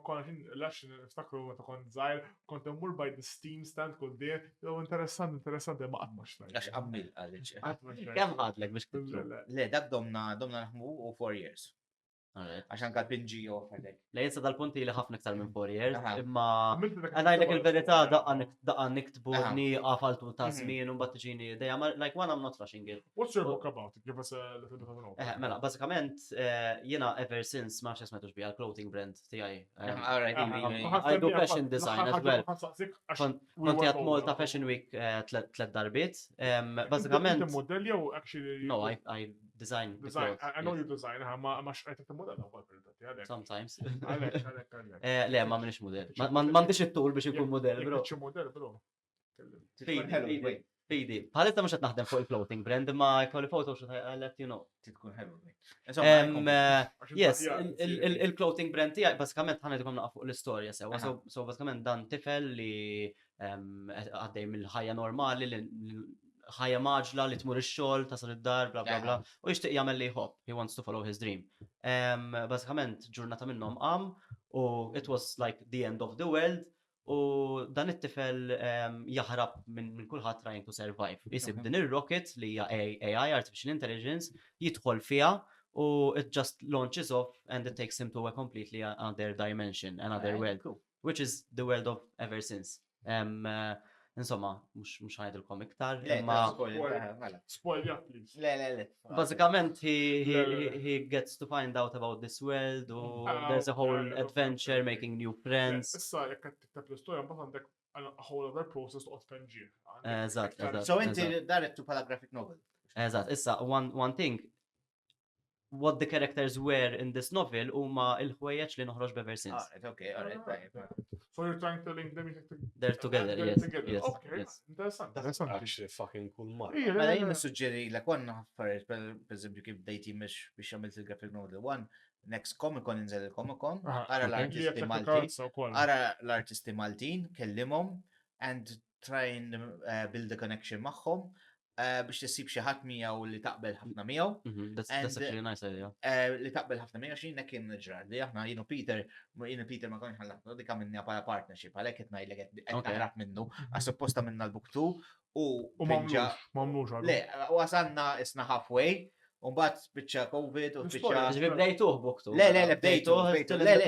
lax niftakru meta kont żgħir, kont immur by the Steam stand kull dien, jew interessanti ma qatt ma xtajt.
Għax qammil għalix.
Kemm ħadlek biex
Le, dak domna naħmu u 4 years. Għax anka l-pinġi offertek.
Le jinsa dal-punti li ħafna iktar minn 4 years, imma għanajlek il-verità daqqan niktbu għafaltu ta' żmien u mbagħad tiġini idea, like one I'm not rushing it.
What's your book about? Give us a little bit of an overview.
Mela, bażikament jiena ever since ma x'es metux bija clothing brand tiegħi. I do fashion design as well. Konti għat Malta Fashion Week 3 darbiet. Bażikament.
Model jew actually?
No, I design.
I know you design, ma xqajtek model għal per
Sometimes.
Għalek.
Le, ma minix model. M'għandix it-tul biex inkun model, bro.
Xi model, bro.
Fidi. Bħalissa mhux qed naħdem fuq il-clothing brand, imma jkolli photo shoot I'll let you know.
Titkun ħelu.
Yes, il-clothing brand tiegħi bażikament ħanedkom naqa' fuq l-istorja sewa. So bażikament dan tifel li għaddej mill-ħajja normali ħajja maġla li tmur ix-xogħol, tasal id-dar, bla bla bla, u jixtieq jagħmel li jħobb. He wants to follow his dream. Bażikament ġurnata minnhom qam u it was like the end of the world u dan it-tifel jaħrab minn kulħadd trying to survive. Isib din ir-rocket li hija AI, Artificial Intelligence, jidħol fiha u it just launches off and it takes him to a completely another dimension, another world, which is the world of ever since. Insomma, mux ħajdilkom iktar.
Spoil, yeah, please.
Le.
Bażikament, he gets to find out about this world, there's a whole adventure, making new friends.
Issa, jekk tikteb l-istorja, mbagħad għandek a whole other process to tfenġir.
Eżatt.
So inti direct to graphic novel.
Eżatt. Issa, one thing, what the characters were in this novel huma il-ħwejjeġ li noħroġ b'ever since.
Alright.
So you're trying to link them
They're together, yes.
Okay, interessant.
Actually fucking cool man.
Mela jien nissuġġeri l għanna affarijiet per eżempju kif dejti biex għamilt il-graphic novel. One, next Comic Con inżel il-Comic Con, ara l-artisti Maltin, kellimhom and try and build a connection magħhom. Biex tissib xi ħadd miegħu li taqbel ħafna miegħu.
That's actually a nice idea.
Li taqbel ħafna miegħu xi kien ġrar li aħna jienu Peter ma konx ħallaqna dik għamilna bħala partnership għalhekk qed ngħidlek qed naħrab minnu għax supposta minna l-book 2 u
m'għamlux.
Le, wasalna isna halfway. Umbat spiċċa COVID u spiċċa.
Ġibi bdejtuh book 2.
Le, bdejtuh.
Le,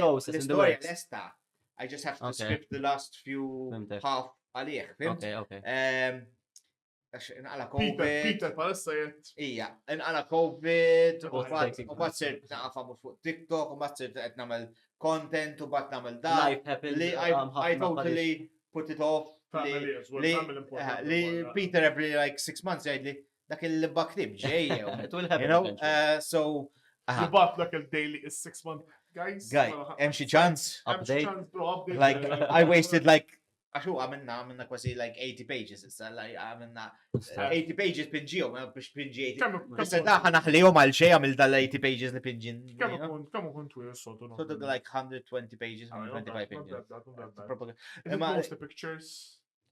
lesta. I just have to script the last few half għalih.
Okay.
Inqala COVID.
Peter palissa jett.
Ija, inqala COVID, u bat sir naqafa mux fuq TikTok, u bat sir qed nagħmel content, u bat nagħmel da. I totally put it off. Li Peter every like 6 months jgħidli dak il-baktib ġej.
It will happen.
So
Jibatlek il-daily is 6 month. Guys,
hemm xi ċans?
Update.
Like, I wasted like, għaxu għamilna kwasi like 80 pages, issa like għamilna 80 pages pinġijom, biex pinġi 80. Issa daħħa naħlijom għal xej għamil dal-80 pages li pinġin.
Kemm kun twil sotu?
So like 120 pages, 125 pages.
Is it mostly pictures?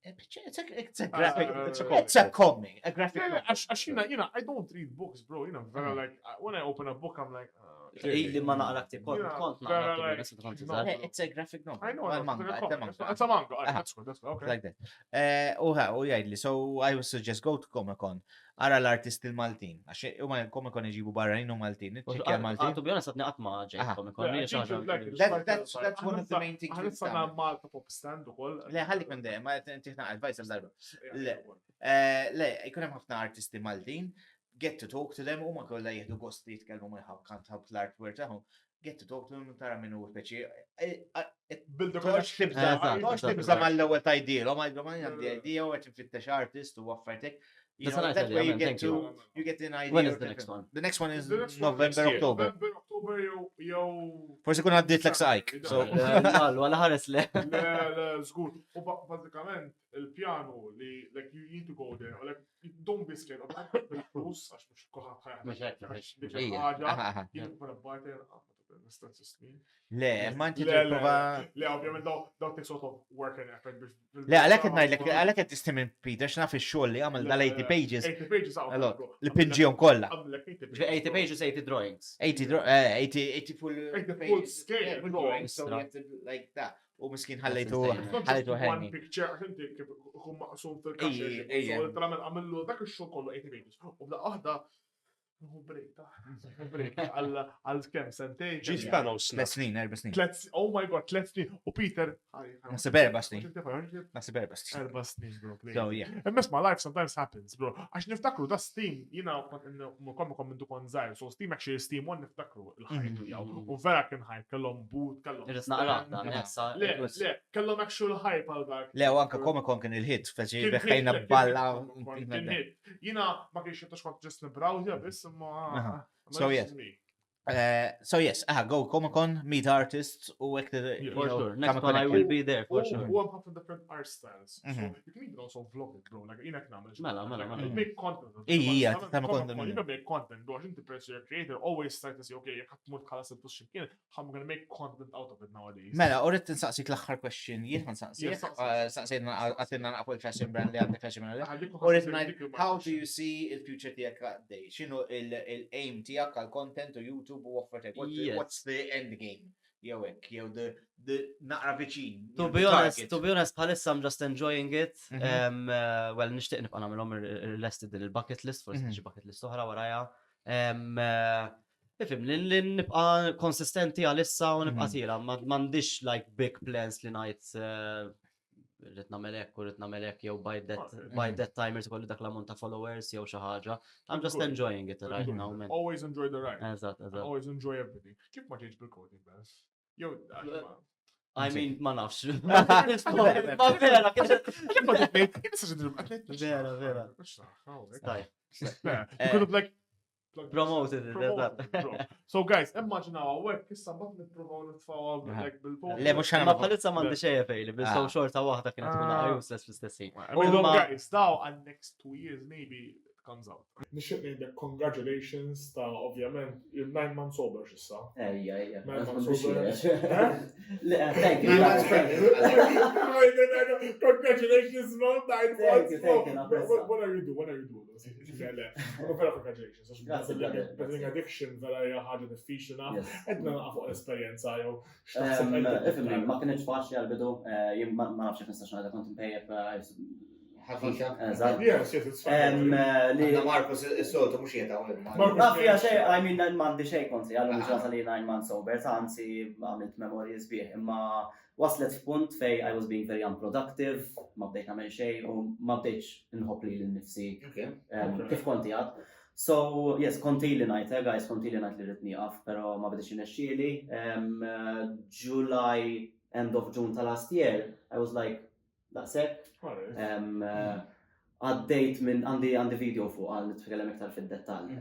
It's a graphic, it's a comic, a graphic.
Għax, I don't read books, bro. Very like, when I open a book, I'm like,
Ili ma naqra ktib, kont naqra ktib.
It's a graphic novel.
I know,
Well, manga,
it's a manga. That's good, okay.
Like that. U jgħidli, so I would suggest go to Comic-Con. Ara l-artisti l-Maltin. Għax u ma Comic-Con iġibu barranin u Maltin. Ċekja Maltin.
To be honest, għatni għatma ġej Comic-Con.
That's one of the main things.
Għalissa Malta pop stand u koll.
Le, ħallik minn dejjem, ma tiħna advice għal-darba. Le, jkun hemm ħafna artisti Maltin. Get to talk to them, u ma kolla jihdu gosti jitkellmu miegħu kant ħab l-artwork tagħhom. Get to talk to them, tara minnu speċi. Tox tibza mal-ewwel ta' idea, ma għandi idea u għet nfittex artist u għaffartek. That way you get an idea.
When is the next one?
The next one is November, October.
October jew.
Forsi kun għaddit l sajk.
Għala ħares le.
Le, zgur. U bazzikament il-pjanu li like you need to go there, or like don't be scared of that bil-flus, għax mux koħat
Le, ma inti prova.
Le, ovvijament daw take sort of work and effort.
Le, għalek għednajdlek, għalek għed tistimin Peter, xnaf il-xol li għamil dal-80 pages.
80 pages għaw.
Li pinġijom kolla.
80 pages, 80 drawings.
80 full
80 scale
drawings. So you have to like that. U miskin ħallejtu
one picture, għinti kif kum maqsum fil-kaxxa. So l-tramen għamillu dak il-xol kollu 80 pages. U bda waħda break għal-kem sentej.
Ġi spanos.
3 snin, 4 snin.
Oh my god, 3 snin. U Peter.
Nasib 4 snin. Nasib 4 snin.
4 snin, bro.
So, yeah.
Mess my life sometimes happens, bro. Għax niftakru da Steam, jina kom mindu kon zaħir, so Steam actually Steam one niftakru il-ħajtu jaw. U vera kien ħajt, kellom boot, kellom.
Irris naqra, da,
Le, kellom actual hype għal dak.
Le, u anka Comic-Con kien il-hit, feċi beħħajna balla.
Jina ma kienx jibtax kont just nibrowja, biss ma.
So yes, go Comic-Con, meet artists, u
for sure. Next one I will be there, for sure.
U għam ħafna different art styles. So you can even also vlog it, bro. Like, jinak namel.
Mela.
Make content.
Ija, tamma content.
You can make content, bro. Inti person you're creator, always start to say, okay, jek għatmur tħalas il-push ximkien, I'm gonna make content out of it nowadays.
Mela, u rrit nsaqsik l-axħar question, jien nsaqsik. Saqsejna għatina naqfu il-fashion brand li għandek fashion brand. U rrit how do you see il-future tijak għaddej? Xinu il-aim tijak għal-content u YouTube u offertek? What's the end game? Jekk, the naqra viċin.
To be honest, bħalissa I'm just enjoying it. Well, nishtiq nibqa' nagħmilhom listed il-bucket list, forsi nixi bucket list oħra waraja. Ifim, li nibqa' konsistenti għalissa u nibqa' tira, m'għandix like big plans li ngħid rrit namelek jew by that time irti kolli dak l-ammont ta' followers jew xi ħaġa. I'm just enjoying it right now, man.
Always enjoy the ride.
Eżatt.
Always enjoy everything. Kif ma ġejġ bil-coding, bas? Jew,
I mean, ma nafx. Ma vera, vera.
You could have like
promoted it.
So guys, immaġinaw għawek, kissa bat nipprovaw nitfaw like bil-phone.
Le, mux
Ma bħalissa mandi xeja fejli, bil-sow xorta wahda kienet kuna useless fl-istessin.
Guys, daw għal next 2 years maybe comes out. Nixtieq ngħidlek congratulations ta' ovvjament il-9 months sober x'issa.
Ejja.
9 months sober.
Thank you.
Congratulations, man. 9 months.
Thank you.
What are you doing? Vera congratulations. Betting addiction vera hija ħaġa diffiċli naf. Edna naqa' fuq l-esperjenza jew
Ifimni, ma kienx faċli għal-bidu, jien ma nafx jek nistax ngħidha kont impejjeb
Yes, it's fine.
Marcus, il-soltu mux jeta
Ma fija xej, I mean, mandi xej kontri, għallu mġasa li 9 months sober, ta' anzi għamilt memories bieħ, imma waslet f'punt fej I was being very unproductive, ma bdejt għamil xej, u ma bdejtx nħobb li l-nifsi kif konti għad. So, yes, konti li najt, guys, konti li najt li rritni għaf, pero ma bdejx nexxieli. July, end of June ta' last year, I was like, that's it. għaddejt minn għandi video fuq għal nitkellem iktar fid-dettall.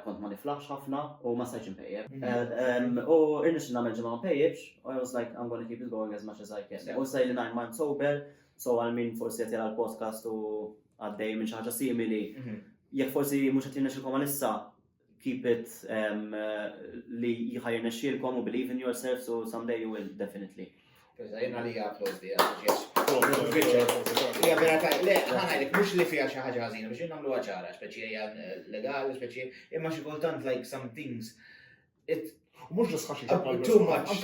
Kont ma niflaħx ħafna u ma stajtx impejjeb. U irnexxi nagħmel ġimgħa ma pejjibx, I was like I'm gonna keep it going as much as I can. U sajli 9 months sober, so għal min forsi qed jara l-podcast u għaddej minn xi ħaġa simili. Jekk forsi mhux qed jirnexxilkom għalissa, keep it li jħajr nexxielkom u believe in yourself, so someday you will definitely.
Jena li għaplos di le, ħanajlek, mux li fija xaħġa ħazina, biex namlu għacħara, speċi għan legali, speċi, imma xi kultant like some things.
Mux ġus ħaxi
too much.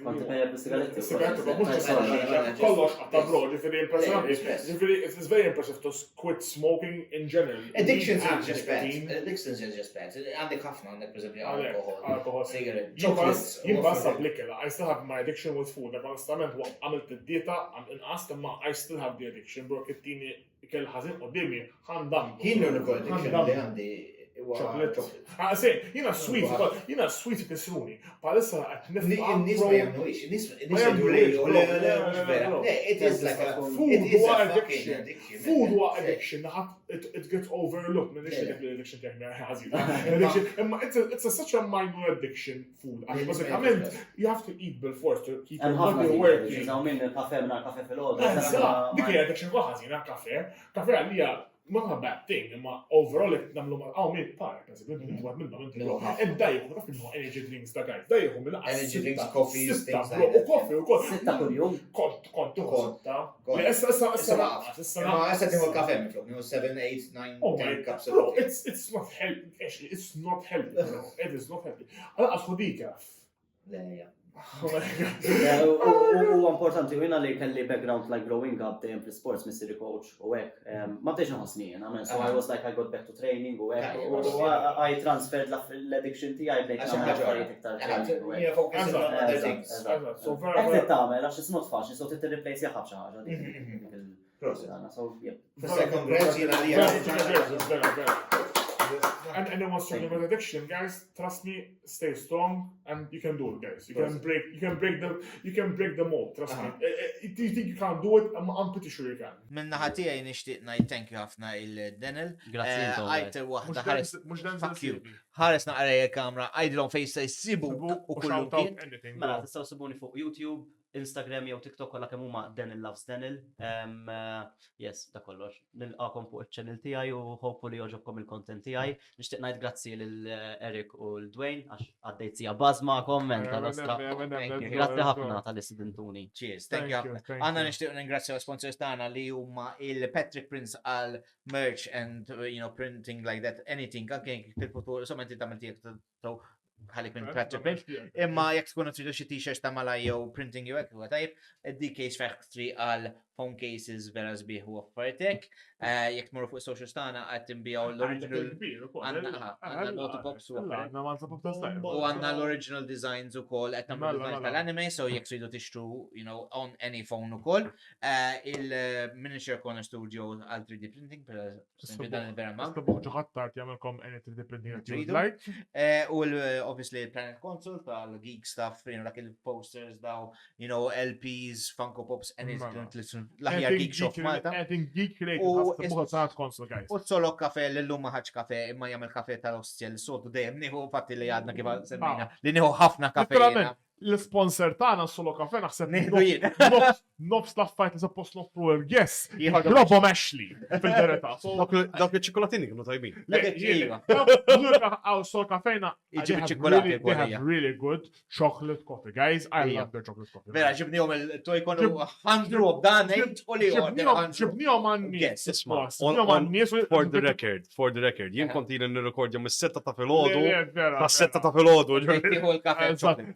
Konti pejjeb bis-sigaretti.
Sigaretti, mux ġus ħaxi. Kollox għatta bro, ġifiri it's very impressive to quit smoking in general.
Addictions is just bad. Addictions is just bad. Għandek ħafna, għandek per esempio alcohol, cigarette, chocolates.
Jimbassa blikela, I still have my addiction with food. Like, onestament, għamilt id-dieta, inqast, imma I still have the addiction, bro, kittini kell ħazin u dimmi, ħandam.
Jien l-ukoll addiction li għandi.
Chocolate. Jina sweet kisruni. Palissa għat nifqa.
Nis ma jamnuix, nis it is like a addiction.
Food wa addiction. It gets overlooked. Min ixti dik l-addiction tekna ħazina. It's such a minor addiction, food. Basikament, you have to eat bil-force to keep your body working.
Għaw minn il-kafe minna kafe fil-ħodu.
Dik addiction wa ħazina, kafe. Kafe għalija not a bad thing, imma overall namlu ma minn par, dajħu, naf energy drinks ta' guys, dajħu minna
energy drinks, coffees, things like
that. U koffi.
Sitta kull-jum.
Kontu ħotta.
Issa timu kafe minn flok, 7, 8, 9, 10 cups.
It's not healthy, actually, it's not healthy, bro. It is not healthy. Għala għasħodika.
U importanti, u jina li kelli background like growing up dejjem fil-sports, Mr. Coach u hekk. Ma bdejx nħossni jena, so I was like I got back to training u hekk. U I transferred l-addiction tiegħi bdejt nagħmel affarijiet iktar training u hekk. Hekk tittamel għax it's not faċli, so tirreplace jaħab xi ħaġa. So yeah.
And anyone struggling with addiction, guys, trust me, stay strong, and you can do it, guys. You can break the mold. Trust me. If you think you can't do it, I'm pretty sure you can.
Minna ħatija nixtieq ngħid thank you ħafna il-Danyl.
Grazzi.
Għajt waħda ħares. Fuck you. Ħares naqra il-kamera, għajdilhom fejn jsibu u kullu kien.
Mela, tistgħu sibuni fuq YouTube, Instagram jew TikTok kollha kemm huma Danyl loves Danyl. Yes, da kollox. Nilqakom fuq iċ-channel tiegħi u hopefully joġobkom il-content tiegħi. Nixtieq ngħid grazzi lil Eric u l-Dwayne għax għaddejt sija bażma comment tal-ostra. Grazzi ħafna tal-istudentuni.
Cheers, thank you ħafna. Għandna nixtieq ningrazzja l-sponsors tagħna li huma il-Patrick Prince għal merch and printing like that, anything. Anke fil-futur, insomma inti tagħmel tiegħek ħalik minn Patrick Prince. Imma jekk tkunu tridu xi t-shirts ta' mala jew printing jew hekk huwa tajjeb, dKaseFactory għal phone cases vera sbieħ u affaritek. Jekk tmorru fuq social tagħna qed tinbijaw l-original għandna notebooks u għandna l-original designs ukoll qed nagħmlu designs tal-anime, so jekk tridu tixtru on any phone ukoll. Il-Miniature Corner Studio għal 3D printing dan vera ma.
Ġoħattar jagħmelkom any 3D printing that you would like.
U obviously il-Planet Console tal-geek stuff, dak il-posters daw, LPs, Funko Pops, anything l-aħjar geek shop Malta.
Anything geek related, Planet Console, guys.
U t-solo kafe, l-lum maħħaċ kafe, imma jgħamil kafe tal-ostja l-sotu dejjem, nieħu fatti li għadna kif semmina, li nieħu ħafna kafe.
L-sponsor tagħna solo kafe naħseb
nieħdu jien.
Nofs taffajt li suppost nofru l-guess. Robom Ashley fil-verità.
Dawk il-ċikolatini kienu tajbin.
Għaw solo kafejna. They have really good chocolate coffee, guys. I love their chocolate coffee.
Vera, ġibnijom il-tojkonu 100 of dan u li
ġibnijom għannis.
For the record, jien kontina nirrekordja mis-setta ta' filgħodu, tas-setta ta' filgħodu.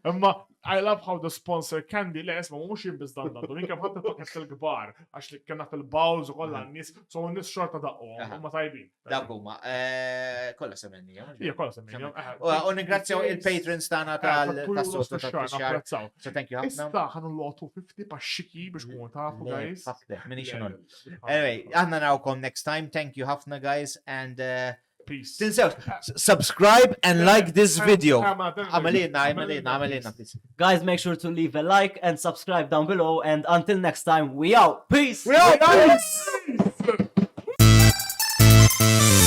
Imma I love how the sponsor can be less, ma mux jibbis dan dan. Minka bħatta pakket il-gbar, għax li kena fil-bawls u kolla n-nis, so n-nis xorta daqqo, ma tajbin.
Daqquma, kolla semennija.
Ija, kolla semennija.
U ningrazzjaw il-patrons tana tal-sosta tal-xar. So thank you.
Issa ħanu l-lotu 50 pa' xiki biex kun tafu, guys.
Fuck that, minni xinun. Anyway, għanna narawkom next time. Thank you ħafna, guys, and
peace.
Subscribe and like this video.
Guys, make sure to leave a like and subscribe down below. And until next time, we out. Peace.
We out.
Grazzi.